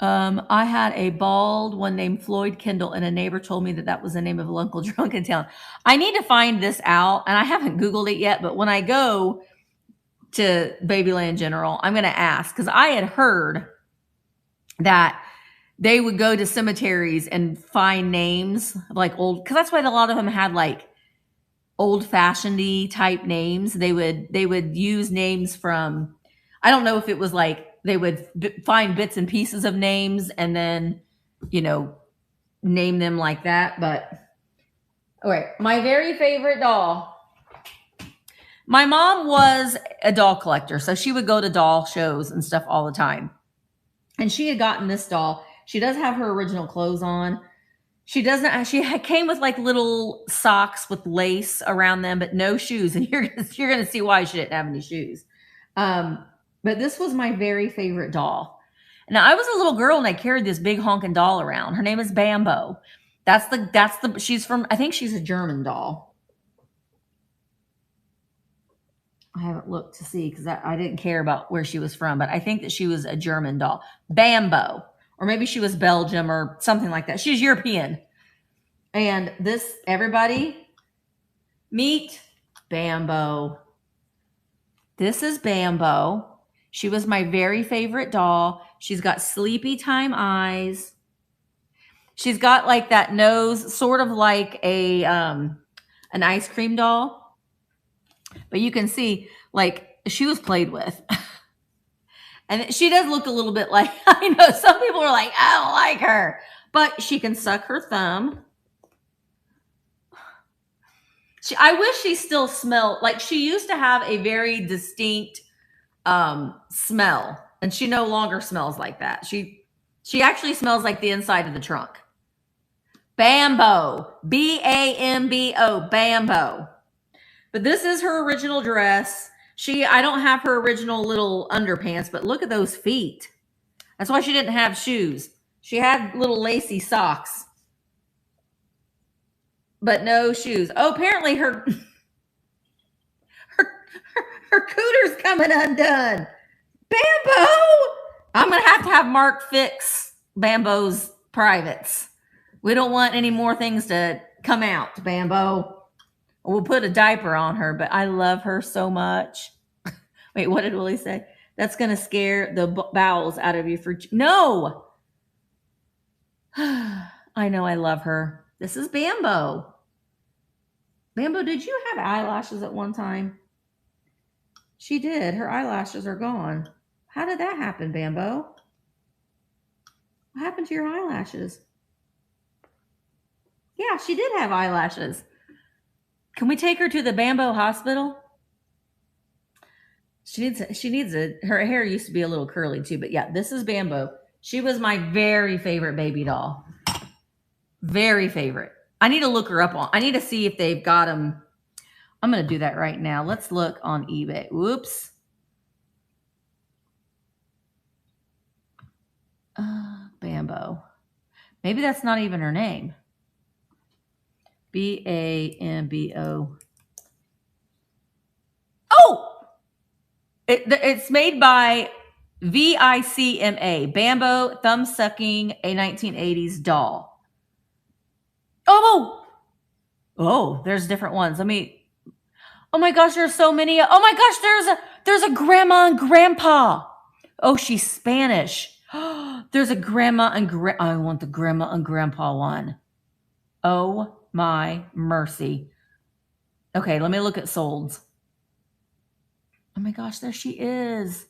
[SPEAKER 1] I had a bald one named Floyd Kendall, and a neighbor told me that was the name of a local drunk in town. I need to find this out, and I haven't Googled it yet, but when I go to Babyland General, I'm going to ask, because I had heard that they would go to cemeteries and find names like old, because that's why a lot of them had like old-fashioned-y type names. They would use names from, I don't know if it was like they would find bits and pieces of names and then, name them like that. But all right, my very favorite doll. My mom was a doll collector, so she would go to doll shows and stuff all the time. And she had gotten this doll. She does have her original clothes on. She came with like little socks with lace around them, but no shoes. And you're going to see why she didn't have any shoes. But this was my very favorite doll. Now I was a little girl and I carried this big honking doll around. Her name is Bambo. She's from, I think she's a German doll. I haven't looked to see because I didn't care about where she was from, but I think that she was a German doll. Bambo. Or maybe she was Belgium or something like that. She's European. And everybody, meet Bambo. This is Bambo. She was my very favorite doll. She's got sleepy time eyes. She's got like that nose, sort of like an ice cream doll. But you can see, like, she was played with. And she does look a little bit like, I know some people are like, I don't like her. But she can suck her thumb. I wish she still smelled, like she used to have a very distinct smell. And she no longer smells like that. She actually smells like the inside of the trunk. Bambo. Bambo. Bambo. But this is her original dress. I don't have her original little underpants, but look at those feet. That's why she didn't have shoes. She had little lacy socks, but no shoes. Oh, apparently her, her cooter's coming undone. Bambo! I'm going to have Mark fix Bambo's privates. We don't want any more things to come out, Bambo. We'll put a diaper on her, but I love her so much. Wait, what did Willie say? That's going to scare the bowels out of you for... No! I know I love her. This is Bambo. Bambo, did you have eyelashes at one time? She did. Her eyelashes are gone. How did that happen, Bambo? What happened to your eyelashes? Yeah, she did have eyelashes. Can we take her to the Bambo hospital? She needs her hair used to be a little curly too, but yeah, this is Bambo. She was my very favorite baby doll. Very favorite. I need to look her up on. I need to see if they've got them. I'm going to do that right now. Let's look on eBay. Whoops. Bambo. Maybe that's not even her name. Bambo. Oh! It's made by VICMA. Bambo Thumb Sucking, a 1980s doll. Oh, there's different ones. Let me... Oh my gosh, there's so many. Oh my gosh, there's a grandma and grandpa. Oh, she's Spanish. There's a grandma and I want the grandma and grandpa one. Oh my mercy. Okay, let me look at solds. Oh my gosh, there she is.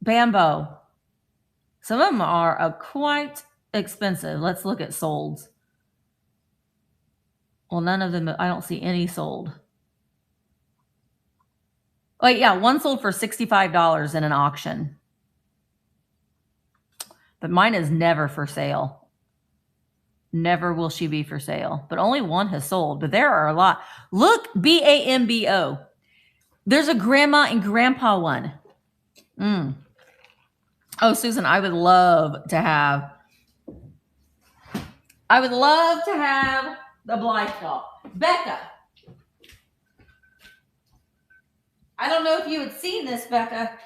[SPEAKER 1] Bambo. Some of them are quite expensive. Let's look at solds. Well, none of them, I don't see any sold. Wait, yeah, one sold for $65 in an auction. But mine is never for sale. Never will she be for sale. But only one has sold. But there are a lot. Look, Bambo. There's a grandma and grandpa one. Oh, Susan, I would love to have the Blythe doll. Becca. I don't know if you had seen this, Becca.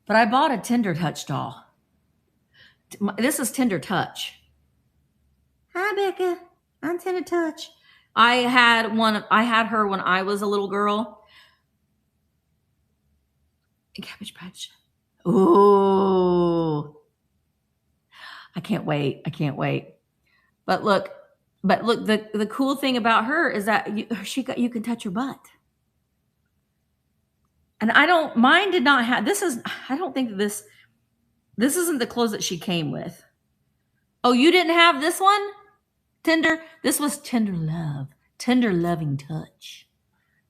[SPEAKER 1] But I bought a Tender Touch doll. This is Tender Touch. Hi, Becca. I'm Tender Touch. I had her when I was a little girl. Cabbage Patch. Ooh. I can't wait. But look, the cool thing about her is that you can touch her butt. And mine did not have, I don't think this isn't the clothes that she came with. Oh, you didn't have this one? This was Tender Love. Tender Loving Touch.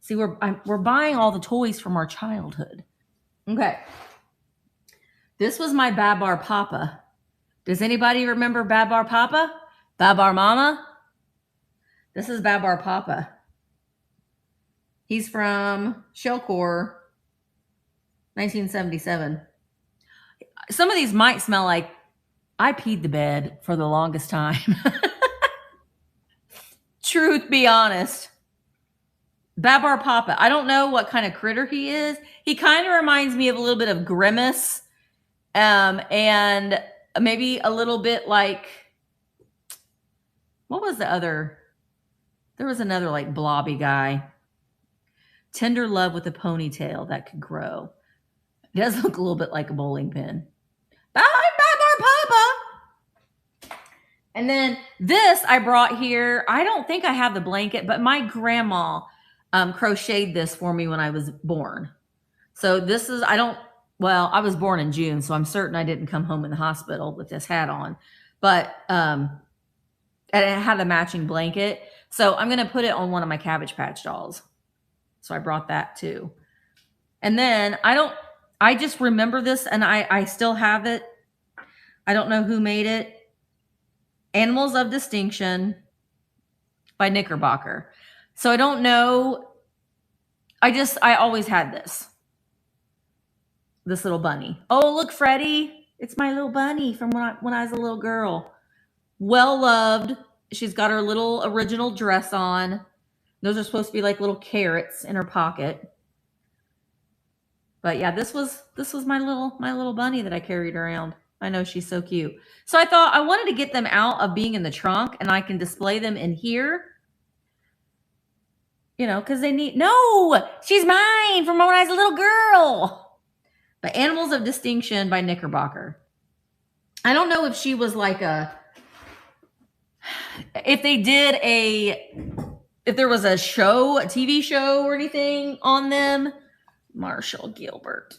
[SPEAKER 1] See, we're buying all the toys from our childhood. Okay. This was my Babar Papa. Does anybody remember Babar Papa? Babar Mama? This is Babar Papa. He's from Shellcore, 1977. Some of these might smell like I peed the bed for the longest time. Truth be honest. Babar Papa. I don't know what kind of critter he is. He kind of reminds me of a little bit of Grimace. And maybe a little bit like, what was the other? There was another like blobby guy. Tender Love with a ponytail that could grow. It does look a little bit like a bowling pin. Bye, Babar Papa. And then this I brought here. I don't think I have the blanket, but my grandma crocheted this for me when I was born. So this is, I was born in June, so I'm certain I didn't come home in the hospital with this hat on. But and it had a matching blanket. So I'm going to put it on one of my Cabbage Patch dolls. So I brought that too. And then I just remember this and I still have it. I don't know who made it. Animals of Distinction by Knickerbocker. So I don't know. I always had this. this little bunny. Oh, look, Freddie. It's my little bunny from when I was a little girl. Well loved. She's got her little original dress on. Those are supposed to be like little carrots in her pocket. But yeah, this was my little bunny that I carried around. I know she's so cute. So I thought I wanted to get them out of being in the trunk, and I can display them in here. You know, because they need. No, she's mine from when I was a little girl. The Animals of Distinction by Knickerbocker. I don't know if she was like if they did if there was a show, a TV show or anything on them. Marshall Gilbert.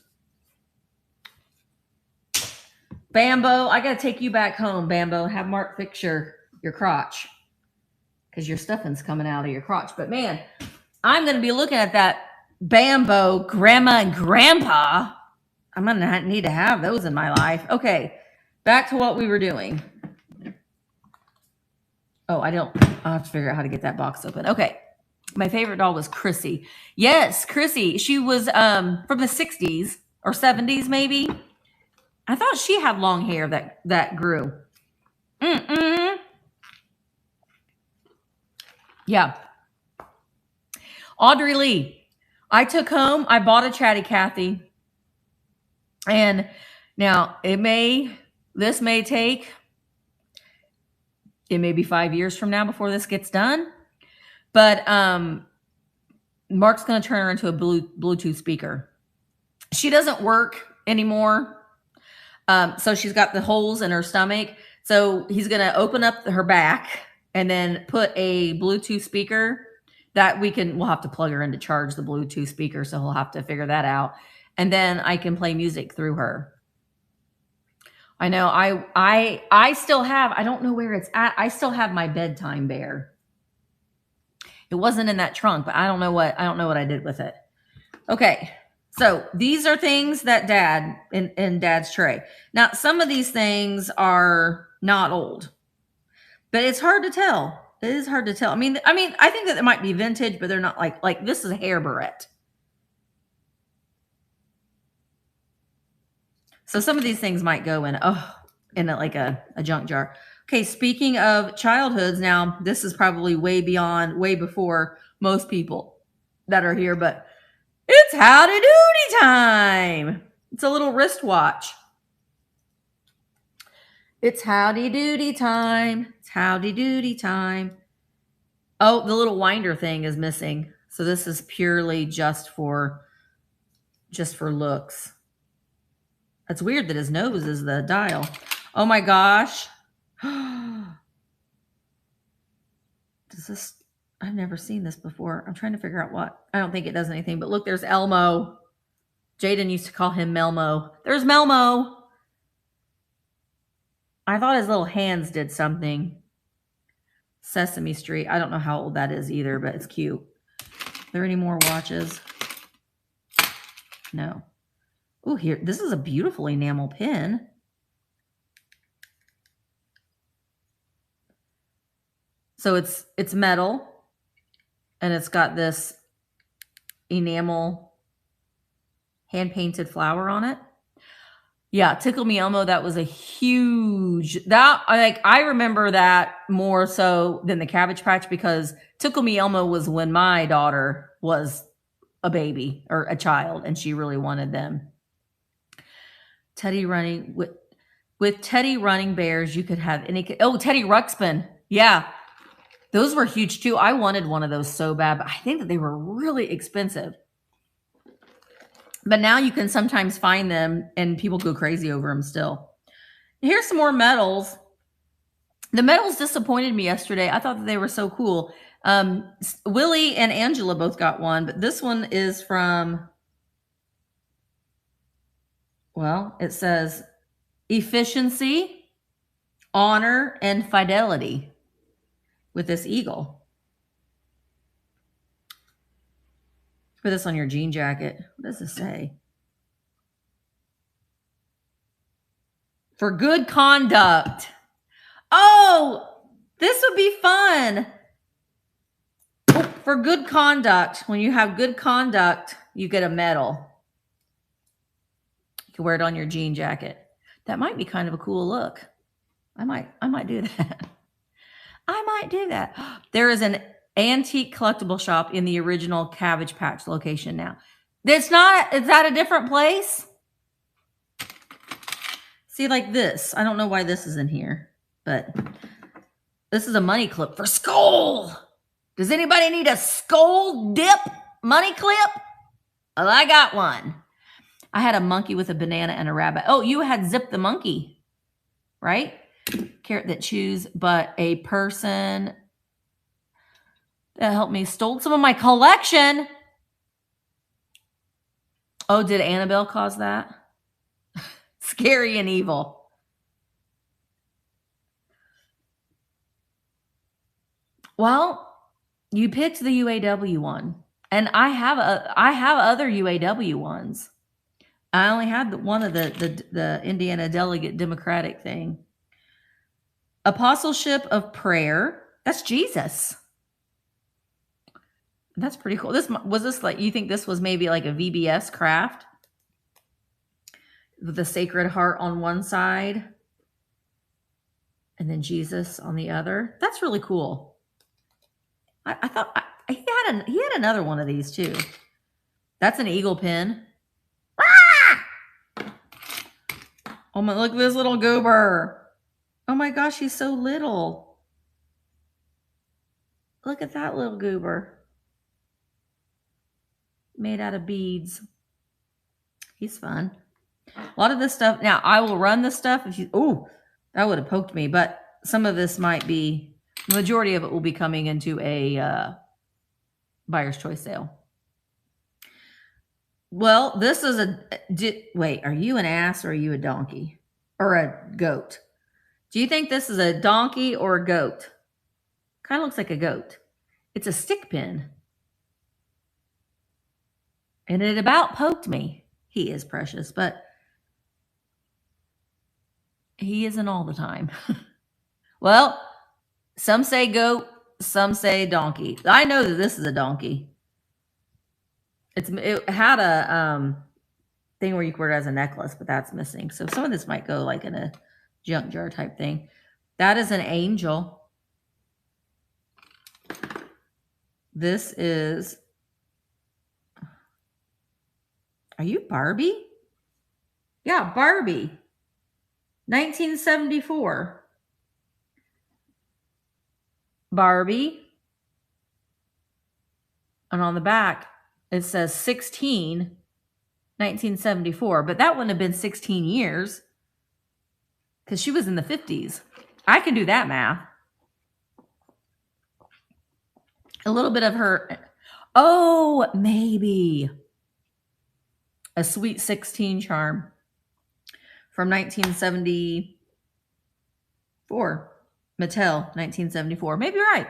[SPEAKER 1] Bambo, I got to take you back home, Bambo. Have Mark fix your crotch. Because your stuffing's coming out of your crotch. But man, I'm going to be looking at that Bambo Grandma and Grandpa. I'm going to need to have those in my life. Okay, back to what we were doing. Oh, I'll have to figure out how to get that box open. Okay. My favorite doll was Chrissy. Yes, Chrissy. She was from the 60s or 70s, maybe. I thought she had long hair that grew. Yeah. Audrey Lee. I took home, I bought a Chatty Cathy. And now it may be 5 years from now before this gets done. But Mark's going to turn her into a Bluetooth speaker. She doesn't work anymore. So she's got the holes in her stomach. So he's going to open up her back and then put a Bluetooth speaker that we'll have to plug her in to charge the Bluetooth speaker. So he'll have to figure that out. And then I can play music through her. I know I still have, I don't know where it's at. I still have my bedtime bear. It wasn't in that trunk, but I don't know what I did with it. Okay. So these are things that Dad in Dad's tray. Now, some of these things are not old, but it's hard to tell. It is hard to tell. I mean, I think that it might be vintage, but they're not like this is a hair barrette. So some of these things might go in a junk jar. Okay, speaking of childhoods, now this is probably way before most people that are here, but it's Howdy Doody time. It's a little wristwatch. It's Howdy Doody time. It's Howdy Doody time. Oh, the little winder thing is missing. So this is purely just for looks. That's weird that his nose is the dial. Oh my gosh. I've never seen this before. I'm trying to figure out what. I don't think it does anything, but look, there's Elmo. Jaden used to call him Melmo. There's Melmo. I thought his little hands did something. Sesame Street. I don't know how old that is either, but it's cute. Are there any more watches? No. Oh, here. This is a beautiful enamel pin. So it's metal, and it's got this enamel hand-painted flower on it. Yeah, Tickle Me Elmo, that was a huge, I remember that more so than the Cabbage Patch, because Tickle Me Elmo was when my daughter was a baby or a child, and she really wanted them. Teddy running with Teddy running bears, you could have any. Oh, Teddy Ruxpin. Yeah. Those were huge too. I wanted one of those so bad, but I think that they were really expensive. But now you can sometimes find them and people go crazy over them still. Here's some more medals. The medals disappointed me yesterday. I thought that they were so cool. Willie and Angela both got one, but this one is from, well, it says efficiency, honor, and fidelity with this eagle. Put this on your jean jacket. What does this say? For good conduct. Oh, this would be fun. For good conduct. When you have good conduct, you get a medal. can wear it on your jean jacket. That might be kind of a cool look. I might do that. I might do that. There is an antique collectible shop in the original Cabbage Patch location now. It's not, is that a different place? See, like this. I don't know why this is in here, but this is a money clip for Skull. Does anybody need a Skull dip money clip? Well, I got one. I had a monkey with a banana and a rabbit. Oh, you had Zip the monkey, right? Carrot that chews, but a person that helped me stole some of my collection. Oh, did Annabelle cause that? Scary and evil. Well, you picked the UAW one, and I have other UAW ones. I only had one of the Indiana Delegate Democratic thing. Apostleship of Prayer. That's Jesus. That's pretty cool. Was this like, you think this was maybe like a VBS craft? With the Sacred Heart on one side and then Jesus on the other. That's really cool. I thought he had another one of these too. That's an eagle pin. Ah! Oh my, look at this little goober. Oh my gosh, he's so little. Look at that little goober. Made out of beads. He's fun. A lot of this stuff. Now, I will run this stuff. If you, oh, that would have poked me. But some of this might be, the majority of it will be coming into a buyer's choice sale. Well, this is wait, are you an ass or are you a donkey? Or a goat? Do you think this is a donkey or a goat? Kind of looks like a goat. It's a stick pin. And it about poked me. He is precious, but he isn't all the time. Well, some say goat, some say donkey. I know that this is a donkey. It had a thing where you could wear it as a necklace, but that's missing. So some of this might go like in a junk jar type thing. That is an angel. This is, are you Barbie? Yeah, Barbie. 1974. Barbie. And on the back, it says 1974. But that wouldn't have been 16 years because she was in the 50s. I can do that math. A little bit of her. Oh, maybe. A Sweet 16 charm from 1974. Mattel, 1974. Maybe you're right.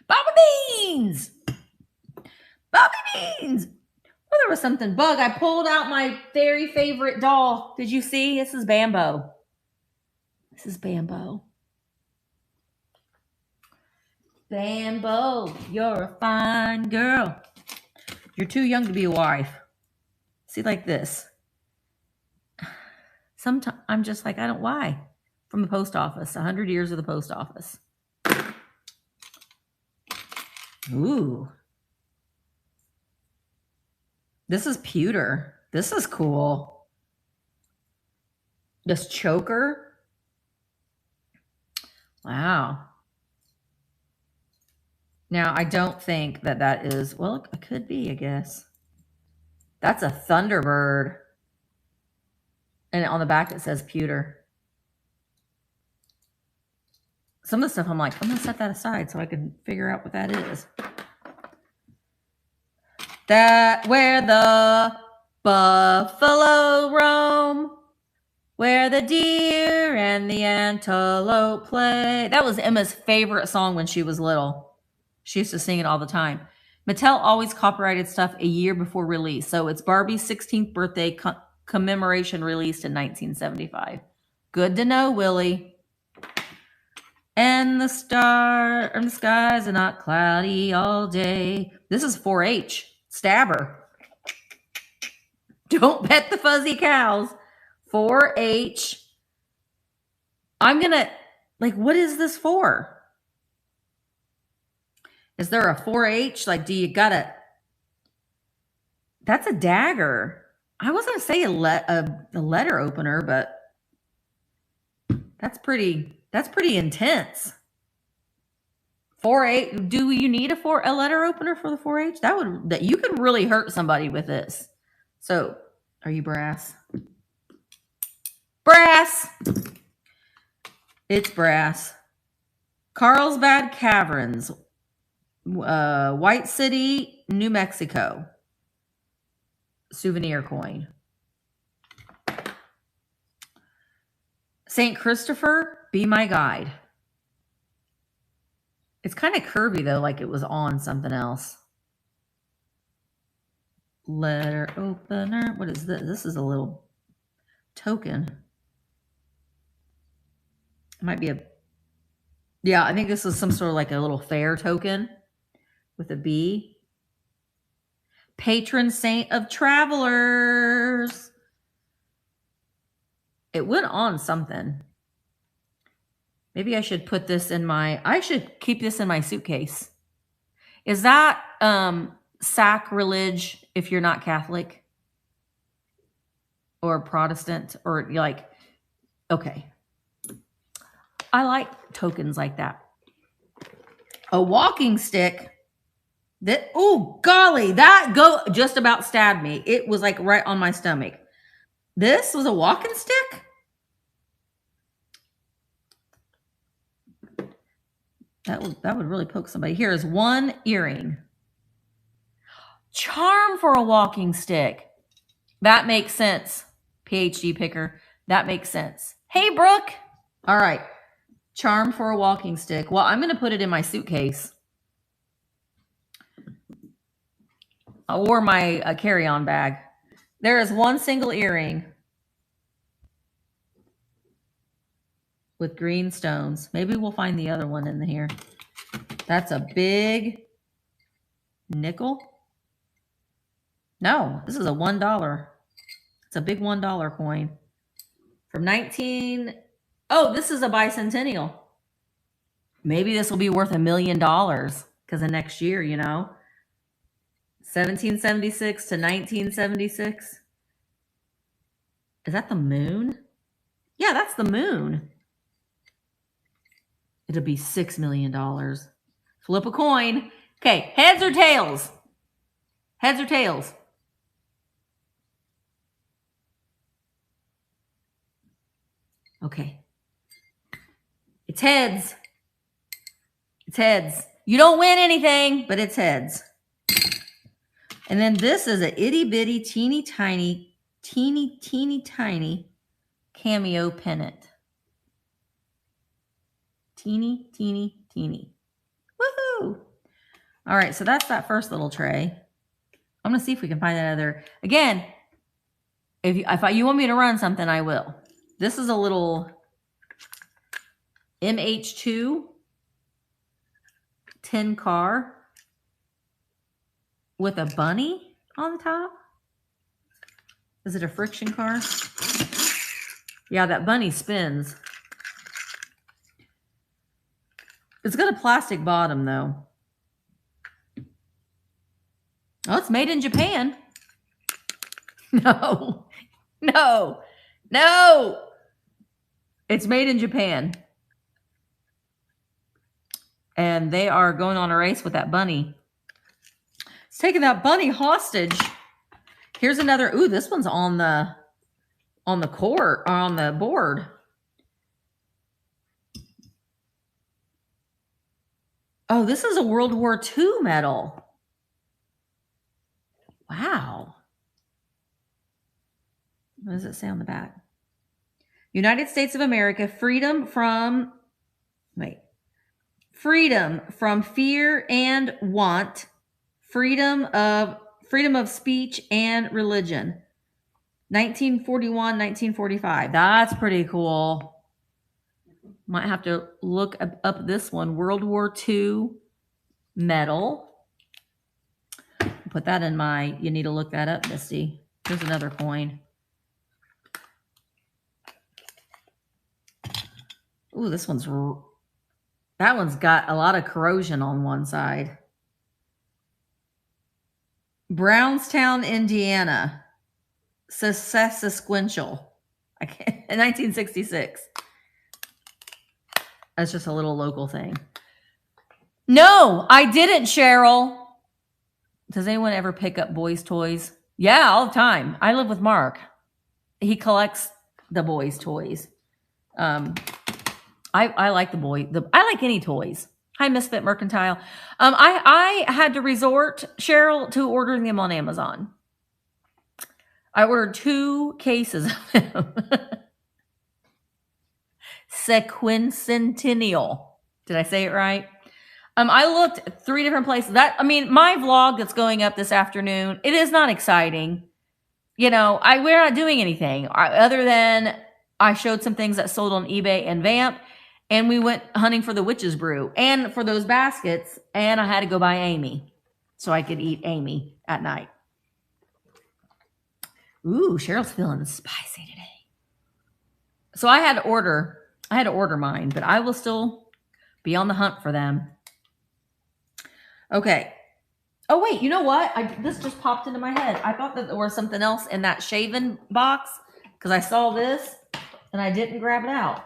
[SPEAKER 1] Bobby Beans! Bobby Beans! Well, there was something bug. I pulled out my very favorite doll. Did you see? This is Bambo. This is Bambo. Bambo, you're a fine girl. You're too young to be a wife. See, like this. Sometimes I'm just like, I don't, why? From the post office, 100 years of the post office. Ooh. This is pewter. This is cool. This choker. Wow. Now, I don't think that is, well, it could be, I guess. That's a Thunderbird. And on the back, it says pewter. Some of the stuff I'm like, I'm going to set that aside so I can figure out what that is. That where the buffalo roam, where the deer and the antelope play. That was Emma's favorite song when she was little. She used to sing it all the time. Mattel always copyrighted stuff a year before release. So it's Barbie's 16th birthday commemoration released in 1975. Good to know, Willie. And the skies are not cloudy all day. This is 4-H. Stabber. Don't pet the fuzzy cows. 4H. I'm going to, like, what is this for? Is there a 4H? Like, do you got to, that's a dagger. I was going to say a letter opener, but that's pretty intense. 4H. Do you need a letter opener for the 4H? That you could really hurt somebody with this. So, are you brass? Brass. It's brass. Carlsbad Caverns, White City, New Mexico. Souvenir coin. St. Christopher, be my guide. It's kind of curvy though, like it was on something else. Letter opener. What is this? This is a little token. It might be yeah, I think this is some sort of like a little fair token with a B. Patron saint of travelers. It went on something. Maybe I should put this in I should keep this in my suitcase. Is that sacrilege if you're not Catholic or Protestant or like, okay. I like tokens like that. A walking stick that, oh golly, that just about stabbed me. It was like right on my stomach. This was a walking stick? That would really poke somebody. Here is one earring. Charm for a walking stick. That makes sense. PhD picker. That makes sense. Hey, Brooke. All right. Charm for a walking stick. Well, I'm going to put it in my suitcase. Or my carry-on bag. There is one single earring with green stones. Maybe we'll find the other one in here. That's a big nickel. No, this is a $1. It's a big $1 coin. From oh, this is a bicentennial. Maybe this will be worth $1 million because of next year, you know. 1776 to 1976. Is that the moon? Yeah, that's the moon. It'll be $6 million. Flip a coin. Okay, heads or tails? Heads or tails? Okay. It's heads. It's heads. You don't win anything, but it's heads. And then this is a itty bitty, teeny tiny cameo pennant. Teeny. Woohoo! All right, so that's that first little tray. I'm gonna see if we can find that other. Again, if you want me to run something, I will. This is a little MH2 tin car with a bunny on the top. Is it a friction car? Yeah, that bunny spins. It's got a plastic bottom though. Oh, it's made in Japan. No. It's made in Japan. And they are going on a race with that bunny. It's taking that bunny hostage. Here's another. Ooh, this one's on the court, or on the board. Oh, this is a World War II medal. Wow. What does it say on the back? United States of America, freedom from fear and want, freedom of speech and religion. 1941, 1945. That's pretty cool. Might have to look up this one. World War II medal. Put that in you need to look that up, Misty. Here's another coin. Ooh, that one's got a lot of corrosion on one side. Brownstown, Indiana. Sequential. I can't, in 1966. That's just a little local thing. No, I didn't, Cheryl. Does anyone ever pick up boys' toys? Yeah, all the time. I live with Mark. He collects the boys' toys. I like I like any toys. Hi, Misfit Mercantile. I had to resort, Cheryl, to ordering them on Amazon. I ordered 2 cases of them. Sequencentennial. Did I say it right? I looked at 3 different places. My vlog that's going up this afternoon, it is not exciting. You know, we're not doing anything other than I showed some things that sold on eBay and Vamp, and we went hunting for the witch's brew and for those baskets, and I had to go buy Amy so I could eat Amy at night. Ooh, Cheryl's feeling spicy today. So I had to order mine, but I will still be on the hunt for them. Okay. Oh, wait, you know what? This just popped into my head. I thought that there was something else in that shaven box because I saw this and I didn't grab it out.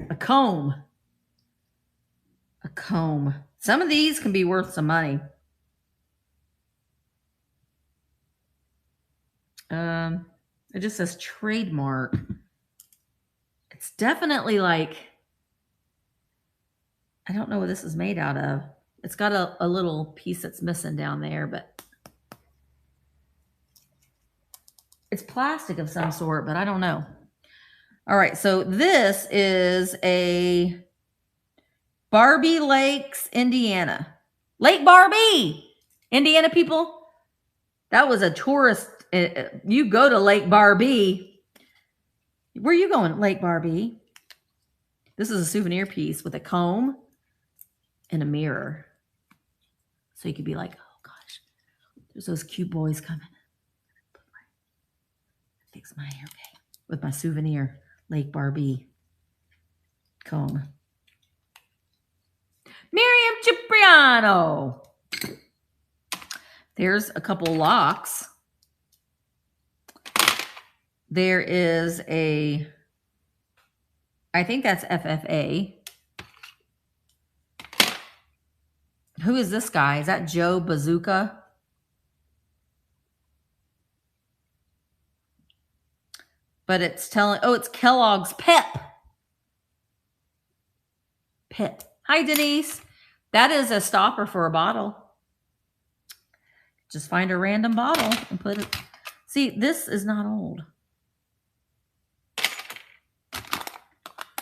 [SPEAKER 1] A comb. A comb. Some of these can be worth some money. It just says trademark. It's definitely like, I don't know what this is made out of. It's got a little piece that's missing down there, but it's plastic of some sort, but I don't know. All right, so this is a Barbie Lakes, Indiana. Lake Barbie, Indiana people. That was a tourist. You go to Lake Barbie. Where are you going, Lake Barbie? This is a souvenir piece with a comb and a mirror. So you could be like, oh gosh, there's those cute boys coming. Fix my hair, okay, with my souvenir Lake Barbie comb. Miriam Cipriano. There's a couple locks. There is I think that's FFA. Who is this guy? Is that Joe Bazooka? But it's it's Kellogg's Pep. Pep. Hi, Denise. That is a stopper for a bottle. Just find a random bottle and put it. See, this is not old.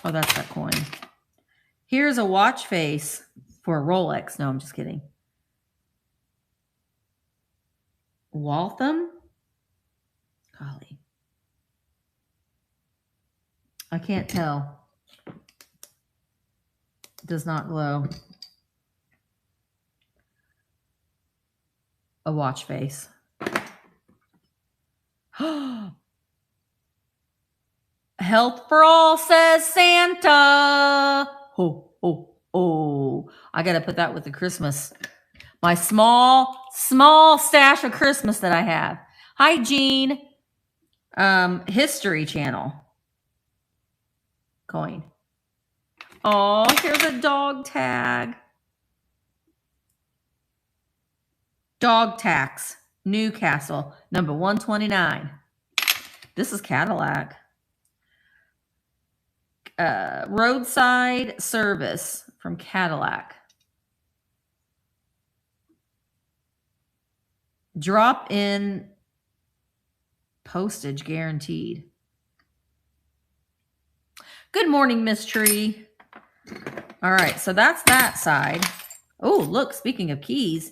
[SPEAKER 1] Oh, that's that coin. Here's a watch face for a Rolex. No, I'm just kidding. Waltham? Golly. I can't tell. It does not glow. A watch face. Health for all, says Santa. Oh, oh, oh. I got to put that with the Christmas. My small stash of Christmas that I have. Hi, Jean. History Channel. Coin. Oh, here's a dog tag. Dog tax. Newcastle. Number 129. This is Cadillac. Roadside service from Cadillac. Drop in postage guaranteed. Good morning, Miss Tree. All right, so that's that side. Oh, look, speaking of keys,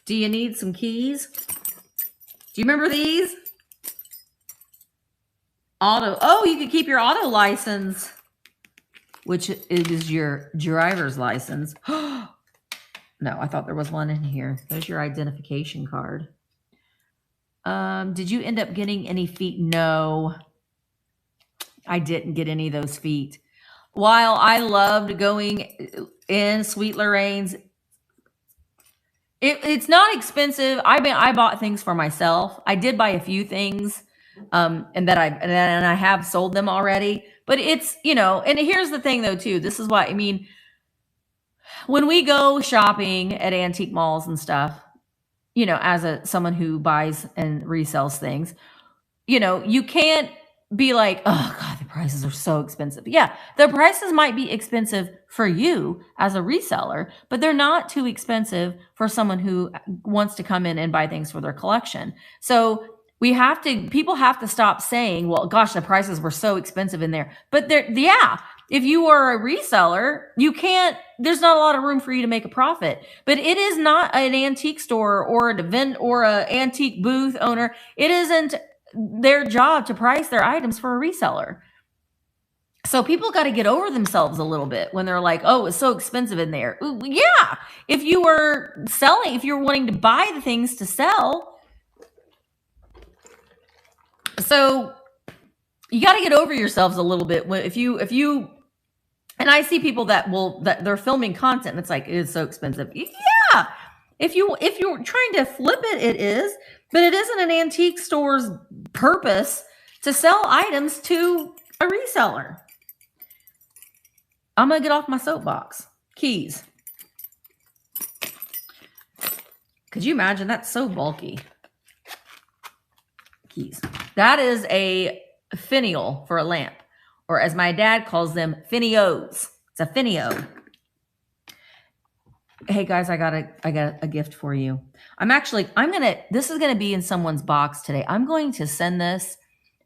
[SPEAKER 1] do you need some keys? Do you remember these? Auto. Oh, you could keep your auto license, which is your driver's license. No, I thought there was one in here. There's your identification card. Did you end up getting any feet? No, I didn't get any of those feet. While I loved going in Sweet Lorraine's, it's not expensive. I bought things for myself. I did buy a few things, and I have sold them already. But it's, you know, and here's the thing though too. This is why, I mean, when we go shopping at antique malls and stuff, you know, as someone who buys and resells things, you know, you can't be like, oh God, the prices are so expensive. Yeah, the prices might be expensive for you as a reseller, but they're not too expensive for someone who wants to come in and buy things for their collection. So people have to stop saying, well, gosh, the prices were so expensive in there. But yeah, if you are a reseller, there's not a lot of room for you to make a profit. But it is not an antique store or an event or an antique booth owner. It isn't their job to price their items for a reseller. So people got to get over themselves a little bit when they're like, oh, it's so expensive in there. Ooh, yeah. If you were wanting to buy the things to sell. So you got to get over yourselves a little bit. If you, and I see people that they're filming content and it's like, it's so expensive. Yeah. If you're trying to flip it, it is, but it isn't an antique store's purpose to sell items to a reseller. I'm going to get off my soapbox. Keys. Could you imagine? That's so bulky. Keys. That is a finial for a lamp, or as my dad calls them, finios. It's a finio. Hey guys, I got a gift for you. This is going to be in someone's box today. I'm going to send this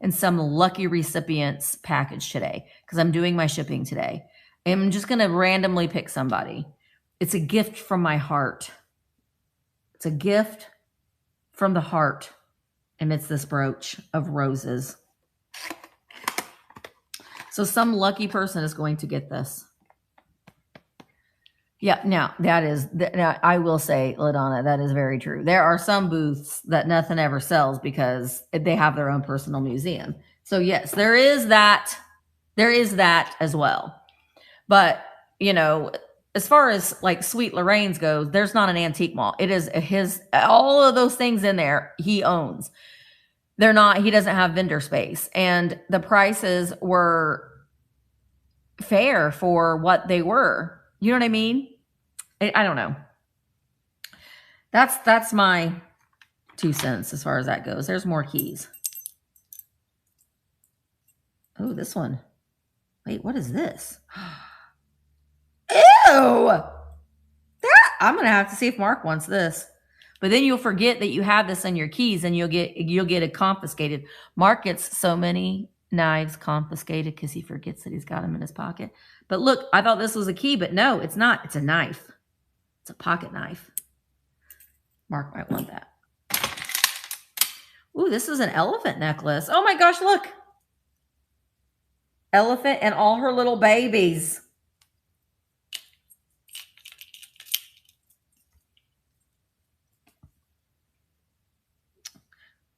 [SPEAKER 1] in some lucky recipient's package today because I'm doing my shipping today. I'm just going to randomly pick somebody. It's a gift from my heart. It's a gift from the heart. And it's this brooch of roses. So some lucky person is going to get this. Yeah, now I will say, LaDonna, that is very true. There are some booths that nothing ever sells because they have their own personal museum. So yes, there is that as well. But, you know, as far as like Sweet Lorraine's goes, there's not an antique mall. It is all of those things in there he owns. He doesn't have vendor space. And the prices were fair for what they were. You know what I mean? I don't know. That's my 2 cents as far as that goes. There's more keys. Oh, this one. Wait, what is this? Ew! I'm going to have to see if Mark wants this. But then you'll forget that you have this in your keys and you'll get it confiscated. Mark gets so many knives confiscated because he forgets that he's got them in his pocket. But look, I thought this was a key, but no, it's not. It's a knife. It's a pocket knife. Mark might want that. Ooh, this is an elephant necklace. Oh my gosh, look. Elephant and all her little babies.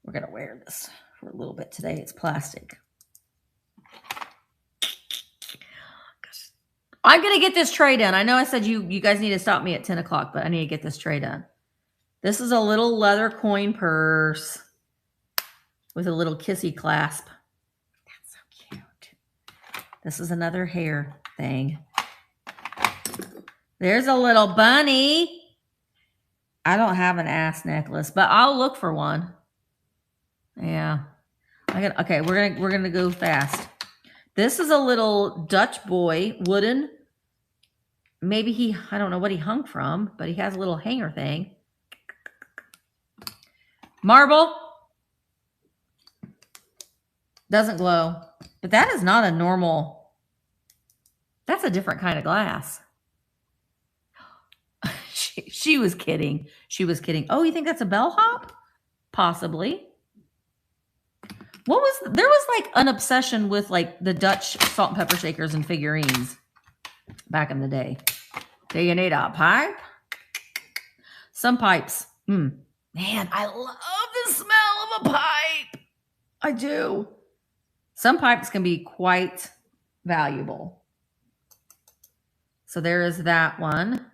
[SPEAKER 1] We're going to wear this for a little bit today. It's plastic. I'm going to get this tray done. I know I said you guys need to stop me at 10 o'clock, but I need to get this tray done. This is a little leather coin purse with a little kissy clasp. That's so cute. This is another hair thing. There's a little bunny. I don't have an ass necklace, but I'll look for one. Yeah. Okay, we're gonna go fast. This is a little Dutch boy, wooden. Maybe I don't know what he hung from, but he has a little hanger thing. Marble. Doesn't glow. But that is not a normal. That's a different kind of glass. She was kidding. She was kidding. Oh, you think that's a bellhop? Possibly. There was like an obsession with like the Dutch salt and pepper shakers and figurines back in the day. Do you need a pipe? Some pipes. Man, I love the smell of a pipe. I do. Some pipes can be quite valuable. So there is that one.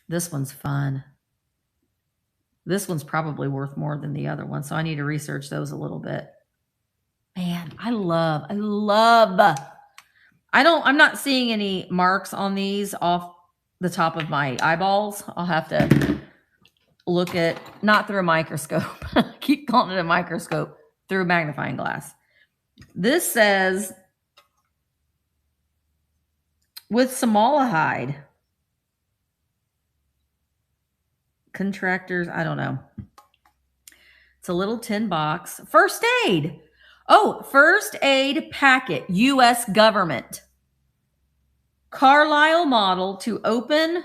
[SPEAKER 1] This one's fun. This one's probably worth more than the other one, so I need to research those a little bit. Man, I'm not seeing any marks on these off the top of my eyeballs. I'll have to look at, not through a microscope. Keep calling it a microscope, through a magnifying glass. This says with formaldehyde. Contractors, I don't know. It's a little tin box. First aid. Oh, first aid packet, U.S. government. Carlisle model to open,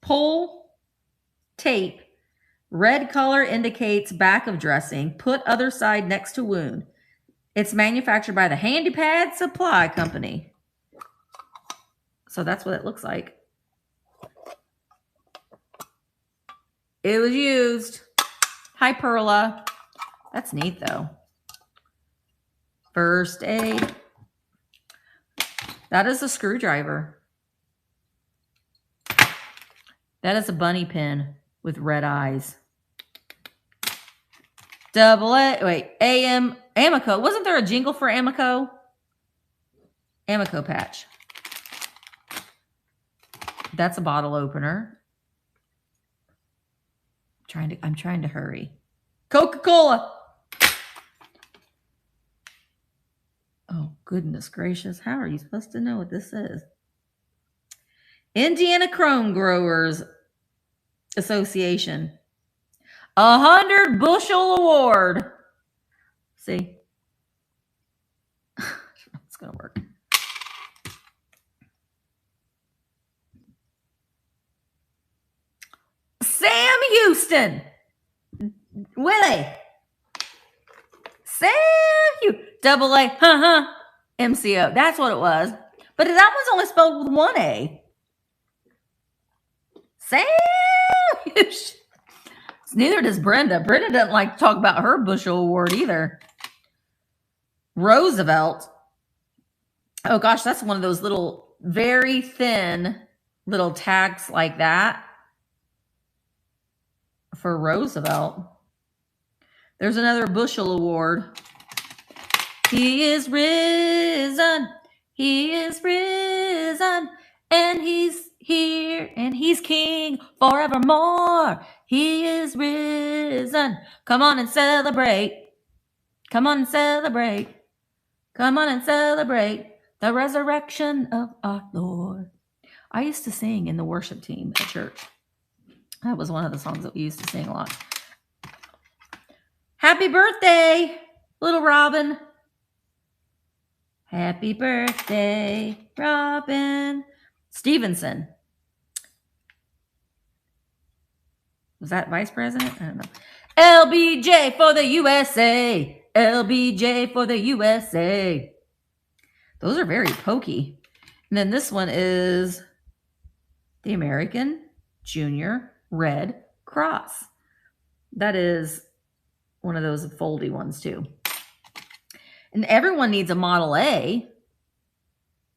[SPEAKER 1] pull, tape. Red color indicates back of dressing. Put other side next to wound. It's manufactured by the Handy Pad Supply Company. So that's what it looks like. It was used. Hi, Perla. That's neat, though. First aid. That is a screwdriver. That is a bunny pin with red eyes. Amico. Wasn't there a jingle for Amico? Amico patch. That's a bottle opener. I'm trying to hurry. Coca-Cola. Oh, goodness gracious. How are you supposed to know what this is? Indiana Chrome Growers Association. 100 Bushel Award. See? It's going to work. Sam Houston. Willie. Sam Houston. Double A. MCO. That's what it was. But that one's only spelled with one A. Sam Houston. Neither does Brenda. Brenda doesn't like to talk about her Bushel Award either. Roosevelt. Oh gosh, that's one of those little, very thin little tags like that. For Roosevelt. There's another Bushel Award. He is risen. He is risen. And he's here. And he's king forevermore. He is risen. Come on and celebrate. Come on and celebrate. Come on and celebrate the resurrection of our Lord. I used to sing in the worship team at church. That was one of the songs that we used to sing a lot. Happy birthday, little Robin. Happy birthday, Robin. Stevenson. Was that vice president? I don't know. LBJ for the USA. LBJ for the USA. Those are very pokey. And then this one is the American Junior Red Cross. That is one of those foldy ones too. And everyone needs a Model A.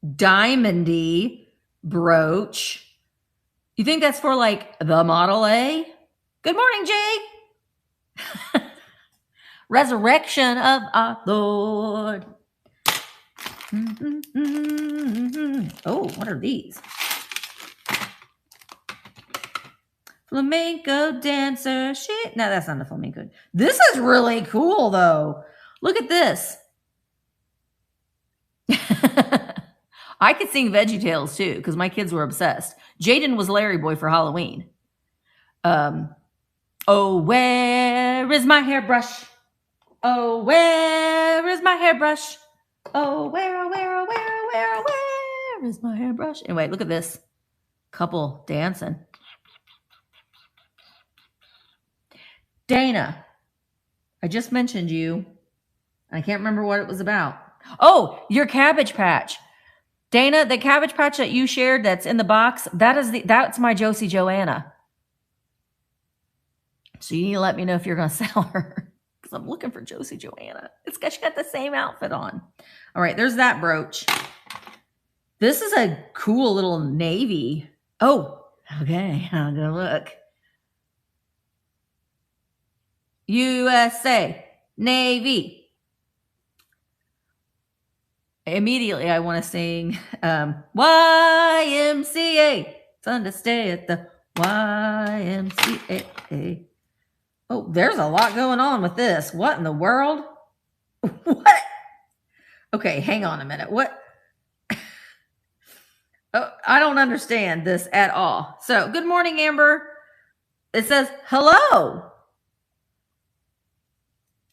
[SPEAKER 1] Diamondy brooch. You think that's for like the Model A? Good morning, Jay. Resurrection of our Lord. Oh, what are these? Flamenco dancer. Shit. No, that's not a flamenco. This is really cool, though. Look at this. I could sing VeggieTales, too, because my kids were obsessed. Jaden was Larry Boy for Halloween. Oh, where is my hairbrush? Oh, where is my hairbrush? Oh, where is my hairbrush? Anyway, look at this. Couple dancing. Dana, I just mentioned you. I can't remember what it was about. Oh, your Cabbage Patch. Dana, the Cabbage Patch that you shared that's in the box, that's my Josie Joanna. So you need to let me know if you're going to sell her, because I'm looking for Josie Joanna. She got the same outfit on. All right, there's that brooch. This is a cool little navy. Oh, okay, I'll go look. USA Navy. Immediately, I want to sing YMCA. Fun to stay at the YMCA. Oh, there's a lot going on with this. What in the world? What? Okay, hang on a minute. What? Oh, I don't understand this at all. So, good morning, Amber. It says, hello.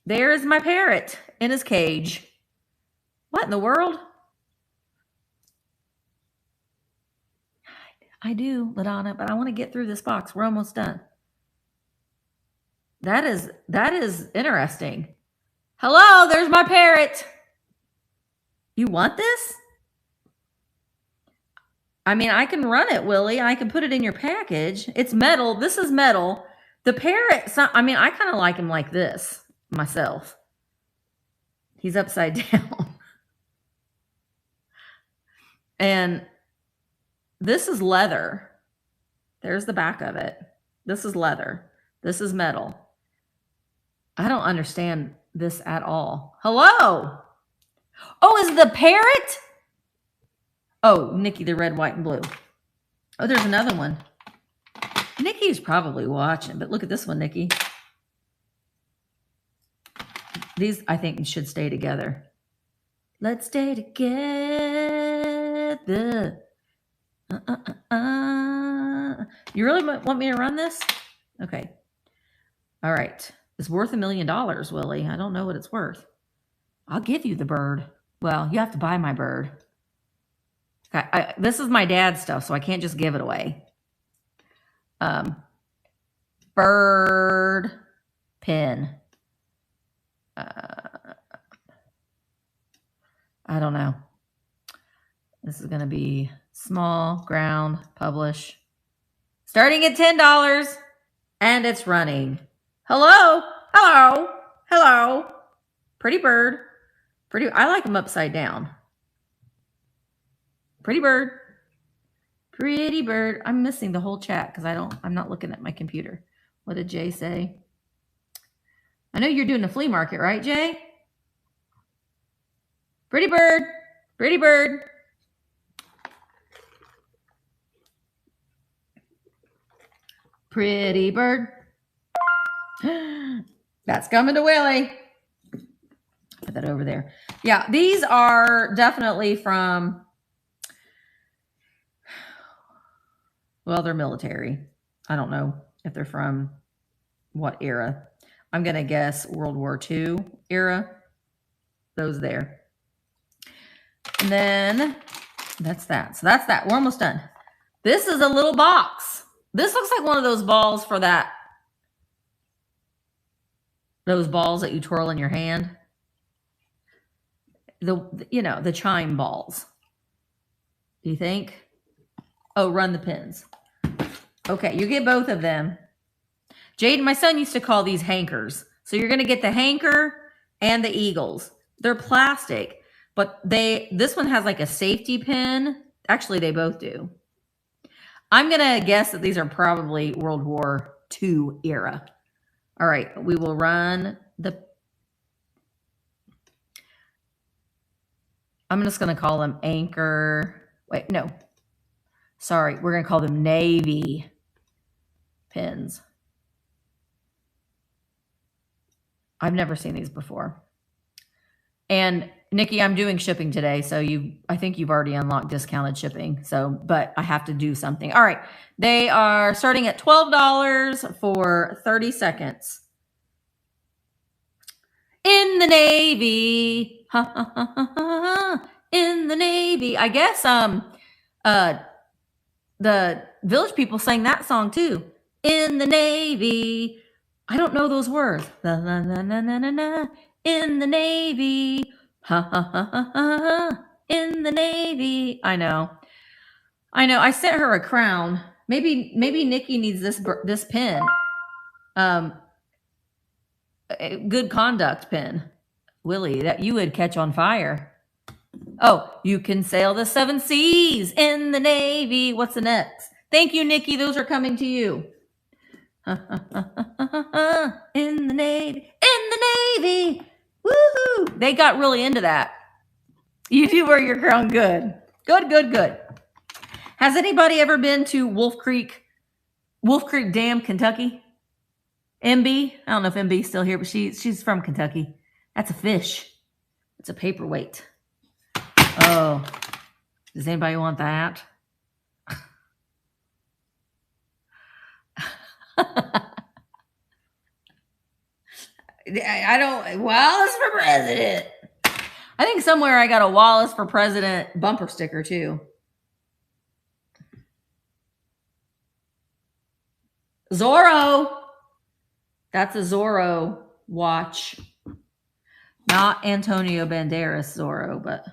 [SPEAKER 1] There's my parrot in his cage. What in the world? I do, LaDonna, but I want to get through this box. We're almost done. That is interesting. Hello, there's my parrot. You want this? I mean, I can run it, Willie. I can put it in your package. It's metal. This is metal. The parrot, I mean, I kind of like him like this myself. He's upside down. And this is leather. There's the back of it. This is leather. This is metal. I don't understand this at all. Hello. Oh, is the parrot? Oh, Nikki, the red, white, and blue. Oh, there's another one. Nikki's probably watching, but look at this one, Nikki. These, I think, should stay together. Let's stay together. You really want me to run this? Okay. All right. It's worth $1 million, Willie. I don't know what it's worth. I'll give you the bird. Well, you have to buy my bird. Okay, this is my dad's stuff, so I can't just give it away. Bird pin. I don't know. This is going to be small, ground, publish. Starting at $10, and it's running. Hello, hello, hello. Pretty bird. Pretty. I like them upside down. Pretty bird. Pretty bird. I'm missing the whole chat because I'm not looking at my computer. What did Jay say? I know you're doing a flea market, right, Jay? Pretty bird. Pretty bird. Pretty bird. That's coming to Willie. Put that over there. Yeah, these are definitely from, well, they're military. I don't know if they're from what era. I'm going to guess World War II era. Those there. And then that's that. So that's that. We're almost done. This is a little box. This looks like one of those balls for that. Those balls that you twirl in your hand. The chime balls. Do you think? Oh, run the pins. Okay, you get both of them. Jade, my son used to call these hankers. So you're going to get the hanker and the eagles. They're plastic, but this one has like a safety pin. Actually, they both do. I'm going to guess that these are probably World War II era. All right, we will run the... I'm just going to call them anchor. Wait, no. Sorry, we're going to call them navy pins. I've never seen these before. And Nikki, I'm doing shipping today, so I think you've already unlocked discounted shipping. So, but I have to do something. All right, they are starting at $12 for 30 seconds. In the Navy, ha, ha, ha, ha, ha, in the Navy. I guess the Village People sang that song too. In the Navy. I don't know those words. La, la, la, la, la, la, la. In the Navy. Ha, ha, ha, ha, ha. in the Navy. I know. I sent her a crown. Maybe Nikki needs this pin. A good conduct pin. Willie, that you would catch on fire. Oh, you can sail the 7 seas in the Navy. What's the next? Thank you, Nikki. Those are coming to you. In the Navy. In the Navy. Woohoo. They got really into that. You do wear your crown good. Good. Has anybody ever been to Wolf Creek Dam, Kentucky? MB? I don't know if MB's still here, but she's from Kentucky. That's a fish. It's a paperweight. Oh, does anybody want that? I don't. Wallace for president. I think somewhere I got a Wallace for president bumper sticker too. Zorro. That's a Zorro watch. Not Antonio Banderas Zorro, but...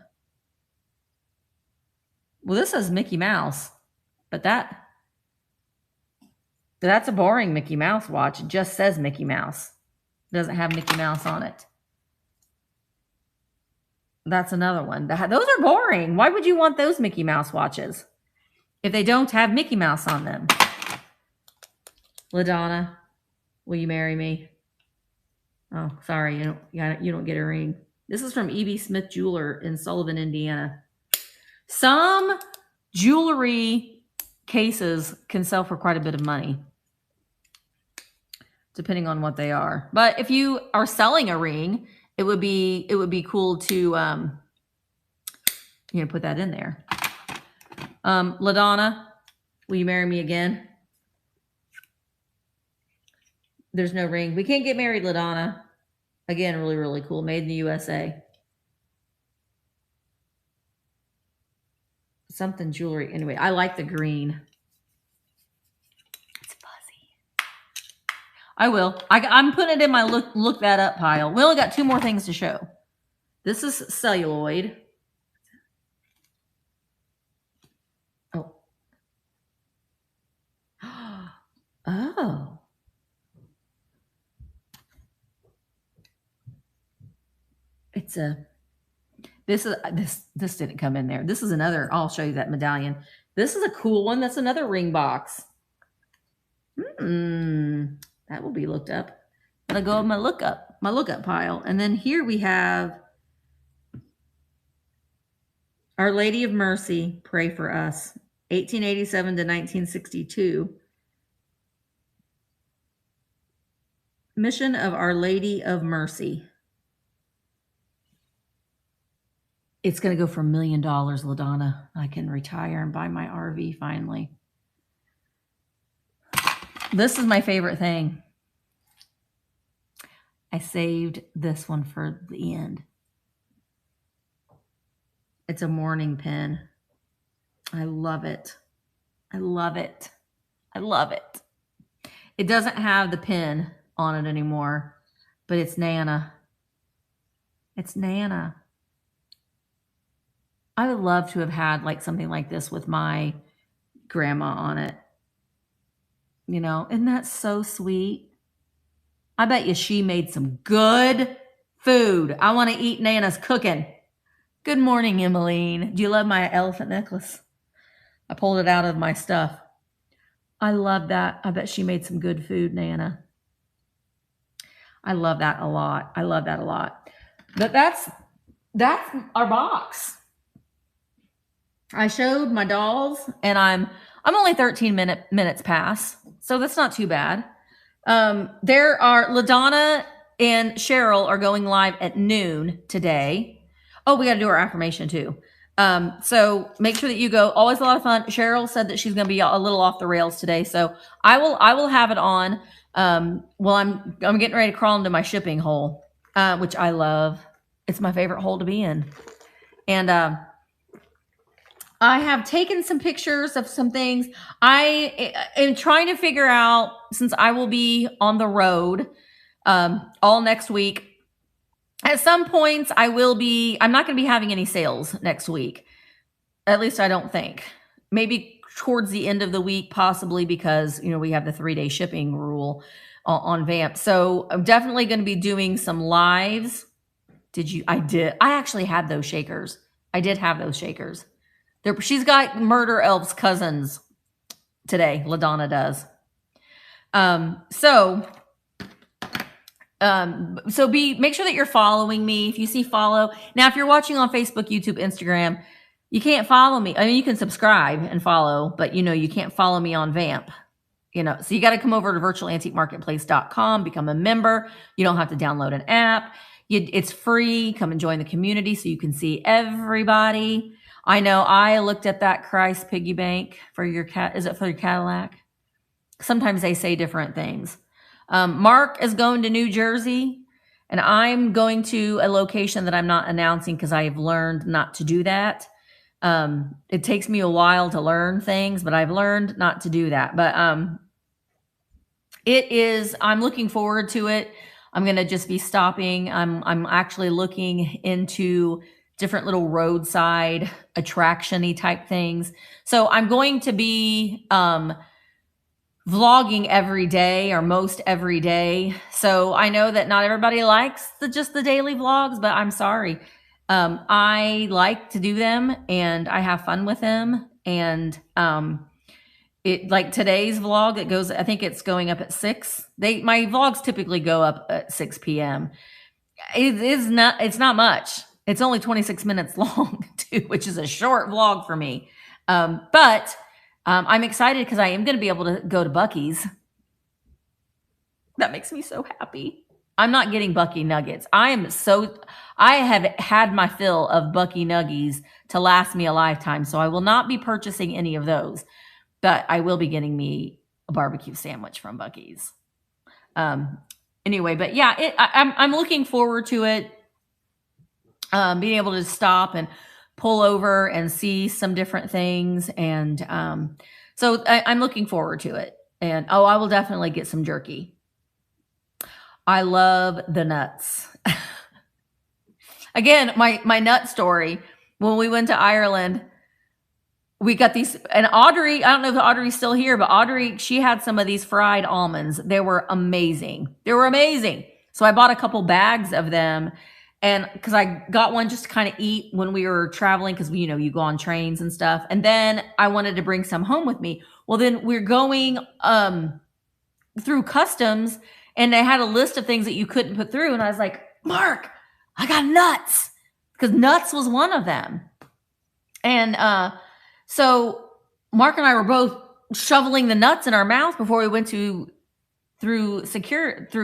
[SPEAKER 1] Well, this says Mickey Mouse. But that's a boring Mickey Mouse watch. It just says Mickey Mouse. It doesn't have Mickey Mouse on it. That's another one. Those are boring. Why would you want those Mickey Mouse watches if they don't have Mickey Mouse on them? LaDonna, will you marry me? Oh, sorry, you don't get a ring. This is from E.B. Smith Jeweler in Sullivan, Indiana. Some jewelry cases can sell for quite a bit of money, depending on what they are. But if you are selling a ring, it would be cool to put that in there. LaDonna, will you marry me again? There's no ring. We can't get married, LaDonna. Again, really, really cool. Made in the USA. Something jewelry. Anyway, I like the green. It's fuzzy. I will. I'm putting it in my look that up pile. We only got 2 more things to show. This is celluloid. Oh. Oh. This didn't come in there. This is another, I'll show you that medallion. This is a cool one. That's another ring box. That will be looked up. Gotta go in my lookup pile. And then here we have Our Lady of Mercy, Pray for Us, 1887 to 1962. Mission of Our Lady of Mercy. It's going to go for $1 million, LaDonna. I can retire and buy my RV finally. This is my favorite thing. I saved this one for the end. It's a mourning pin. I love it. I love it. I love it. It doesn't have the pin on it anymore, but it's Nana. It's Nana. I would love to have had like something like this with my grandma on it. You know, isn't that so sweet? I bet you she made some good food. I want to eat Nana's cooking. Good morning, Emmeline. Do you love my elephant necklace? I pulled it out of my stuff. I love that. I bet she made some good food, Nana. I love that a lot. I love that a lot. But that's our box. I showed my dolls, and I'm only 13 minutes past, so that's not too bad. There are LaDonna and Cheryl are going live at noon today. Oh, we got to do our affirmation too. So make sure that you go. Always a lot of fun. Cheryl said that she's going to be a little off the rails today, so I will have it on. Well, I'm getting ready to crawl into my shipping hole, which I love. It's my favorite hole to be in, and I have taken some pictures of some things. I am trying to figure out, since I will be on the road all next week, At some points, I'm not going to be having any sales next week. At least I don't think. Maybe towards the end of the week, possibly because, we have the 3-day shipping rule on Vamp. So I'm definitely going to be doing some lives. I actually had those shakers. I did have those shakers. She's got Murder Elf's cousins today. LaDonna does. Make sure that you're following me. If you see follow. Now, if you're watching on Facebook, YouTube, Instagram, you can't follow me. I mean, you can subscribe and follow, but you can't follow me on Vamp. So you got to come over to virtualantiquemarketplace.com, become a member. You don't have to download an app. It's free. Come and join the community so you can see everybody. I know I looked at that Christ piggy bank for your cat. Is it for your Cadillac? Sometimes they say different things. Mark is going to New Jersey, and I'm going to a location that I'm not announcing because I have learned not to do that. It takes me a while to learn things, but I've learned not to do that. But I'm looking forward to it. I'm going to just be stopping. I'm actually looking into different little roadside attraction-y type things. So I'm going to be vlogging every day or most every day. So I know that not everybody likes just the daily vlogs, but I'm sorry. I like to do them and I have fun with them. And like today's vlog, I think it's going up at 6. My vlogs typically go up at 6 p.m. It's not much. It's only 26 minutes long too, which is a short vlog for me. But I'm excited because I am going to be able to go to Buc-ee's. That makes me so happy. I'm not getting Buc-ee nuggets. I have had my fill of Buc-ee nuggies to last me a lifetime, so I will not be purchasing any of those. But I will be getting me a barbecue sandwich from Buc-ee's. Anyway, but yeah, I'm looking forward to it. Being able to stop and pull over and see some different things. And so I'm looking forward to it. And I will definitely get some jerky. I love the nuts. Again, my nut story. When we went to Ireland, we got these, and Audrey, I don't know if Audrey's still here, but Audrey, she had some of these fried almonds. They were amazing. So I bought a couple bags of them. And because I got one just to kind of eat when we were traveling, because you go on trains and stuff. And then I wanted to bring some home with me. Well, then we're going through customs, and they had a list of things that you couldn't put through. And I was like, Mark, I got nuts, because nuts was one of them. And so Mark and I were both shoveling the nuts in our mouth before we went through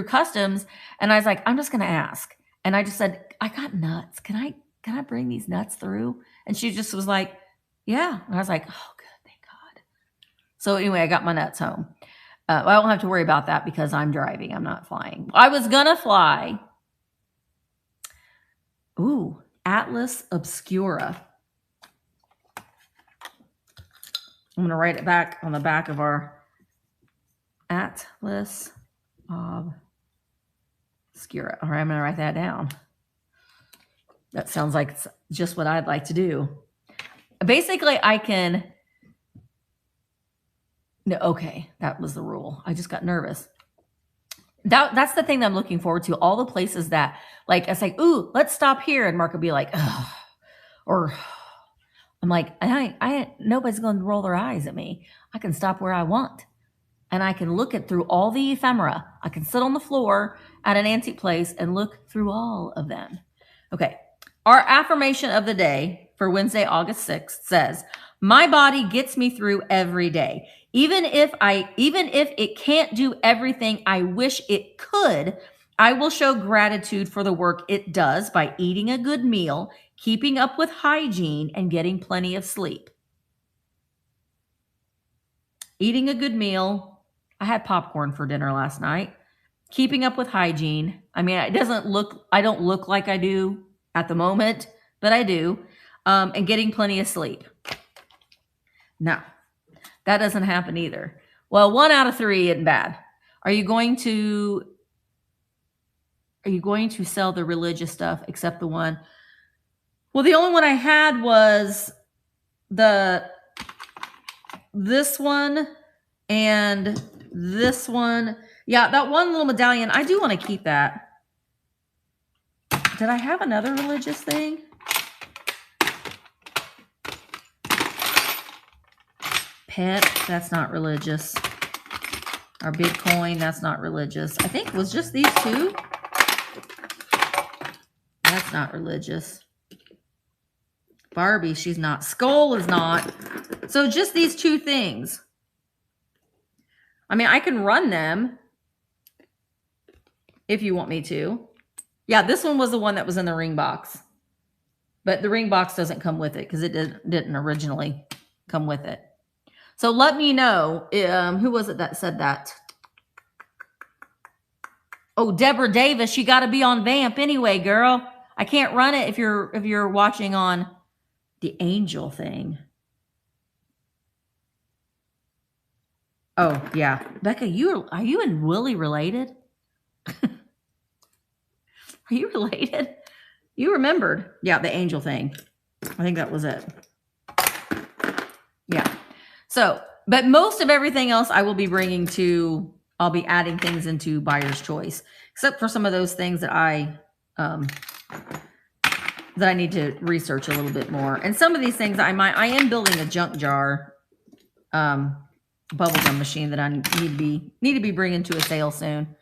[SPEAKER 1] customs. And I was like, I'm just going to ask. And I just said, I got nuts. Can I bring these nuts through? And she just was like, yeah. And I was like, oh, good. Thank God. So anyway, I got my nuts home. I don't have to worry about that because I'm driving. I'm not flying. I was going to fly. Ooh, Atlas Obscura. I'm going to write it back on the back of our Atlas Obscura. All right, I'm going to write that down. That sounds like it's just what I'd like to do. Basically, I can... No, okay, that was the rule. I just got nervous. That's the thing that I'm looking forward to. All the places that, like, I say, ooh, let's stop here. And Mark will be like, ugh. Or I'm like, nobody's going to roll their eyes at me. I can stop where I want. And I can look through all the ephemera. I can sit on the floor at an antique place and look through all of them. Okay. Our affirmation of the day for Wednesday, August 6th says, my body gets me through every day. Even if it can't do everything I wish it could, I will show gratitude for the work it does by eating a good meal, keeping up with hygiene, and getting plenty of sleep. Eating a good meal. I had popcorn for dinner last night. Keeping up with hygiene. I mean, I don't look like I do at the moment, but I do. And getting plenty of sleep. No, that doesn't happen either. Well, 1 out of 3 isn't bad. Are you going to Are you going to sell the religious stuff except the one? Well, the only one I had was this one and this one. Yeah, that one little medallion. I do want to keep that. Did I have another religious thing? Pet, that's not religious. Our big coin, that's not religious. I think it was just these two. That's not religious. Barbie, she's not. Skull is not. So just these two things. I mean, I can run them if you want me to. Yeah, this one was the one that was in the ring box. But the ring box doesn't come with it because it didn't originally come with it. So let me know. Who was it that said that? Oh, Deborah Davis, you got to be on Vamp anyway, girl. I can't run it if you're watching on the Angel thing. Oh, yeah. Becca, are you and Willie related? Are you related? You remembered. Yeah, the Angel thing. I think that was it. Yeah. So, but most of everything else I will be bringing to, I'll be adding things into Buyer's Choice, except for some of those things that I need to research a little bit more. And some of these things I am building a junk jar bubblegum machine that I need to be bringing to a sale soon.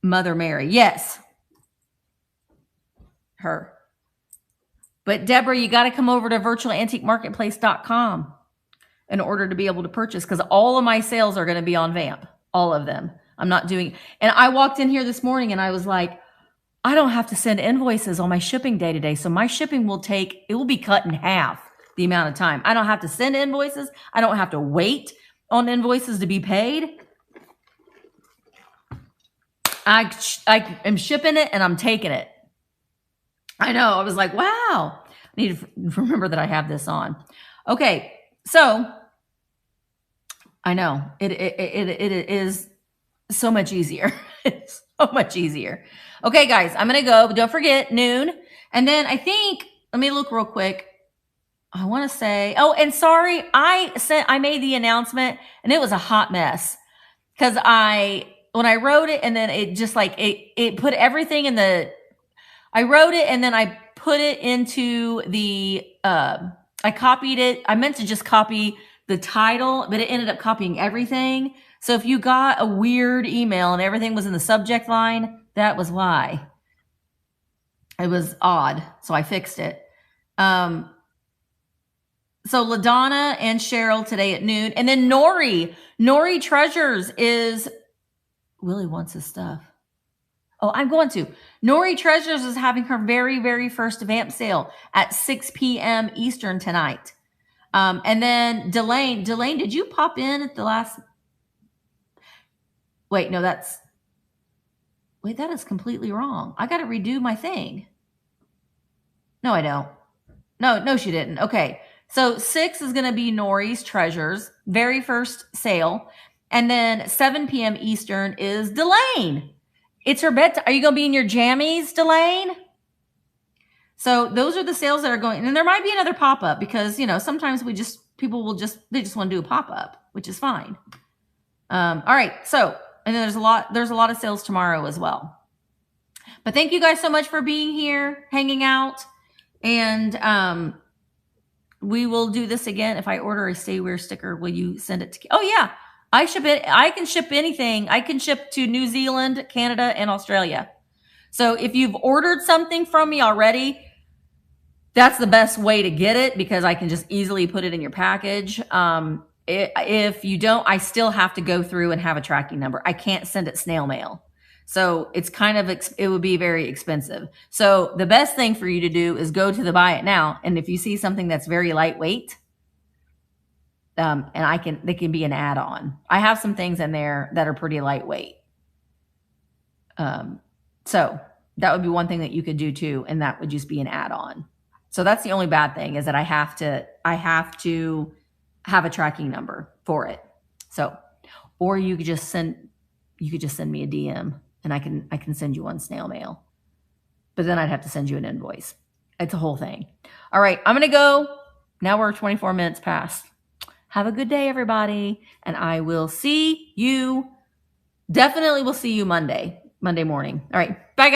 [SPEAKER 1] Mother Mary. Yes. Her. But Deborah, you got to come over to virtualantiquemarketplace.com in order to be able to purchase, because all of my sales are going to be on Vamp. All of them. I'm not doing. And I walked in here this morning and I was like, I don't have to send invoices on my shipping day today. So my shipping will be cut in half the amount of time. I don't have to send invoices. I don't have to wait on invoices to be paid. I am shipping it and I'm taking it. I know. I was like, wow. I need to remember that I have this on. Okay. So I know it is so much easier. It's so much easier. Okay, guys, I'm going to go, but don't forget noon. And then I think, let me look real quick. I want to say, oh, and sorry, I made the announcement and it was a hot mess because when I wrote it and then it just like, it put everything in I wrote it and then I put it into I copied it. I meant to just copy the title, but it ended up copying everything. So if you got a weird email and everything was in the subject line, that was why. It was odd. So I fixed it. So LaDonna and Cheryl today at noon. And then Nori Treasures Willie wants his stuff. Oh, I'm going to. Nori Treasures is having her very, very first Vamp sale at 6 p.m. Eastern tonight. And then Delane, did you pop in at the last? Wait, no, that is completely wrong. I got to redo my thing. No, I don't. No, she didn't. Okay. So 6 is going to be Nori's Treasures, very first sale. And then 7 p.m. Eastern is Delane. It's her bedtime. Are you going to be in your jammies, Delane? So those are the sales that are going. And there might be another pop-up because, sometimes people will just want to do a pop-up, which is fine. All right. So, and then there's a lot of sales tomorrow as well. But thank you guys so much for being here, hanging out. And we will do this again. If I order a Stay Wear sticker, will you send it to? Oh yeah, I ship it. I can ship anything. I can ship to New Zealand, Canada, and Australia. So if you've ordered something from me already, that's the best way to get it because I can just easily put it in your package. If you don't, I still have to go through and have a tracking number. I can't send it snail mail. So it's it would be very expensive. So the best thing for you to do is go to the Buy It Now. And if you see something that's very lightweight, and they can be an add-on. I have some things in there that are pretty lightweight. So that would be one thing that you could do too. And that would just be an add-on. So that's the only bad thing is that I have to have a tracking number for it. So, or you could just send me a DM. and I can send you one snail mail. But then I'd have to send you an invoice. It's a whole thing. All right, I'm going to go. Now we're 24 minutes past. Have a good day, everybody. And I will see you. Definitely will see you Monday morning. All right. Bye, guys.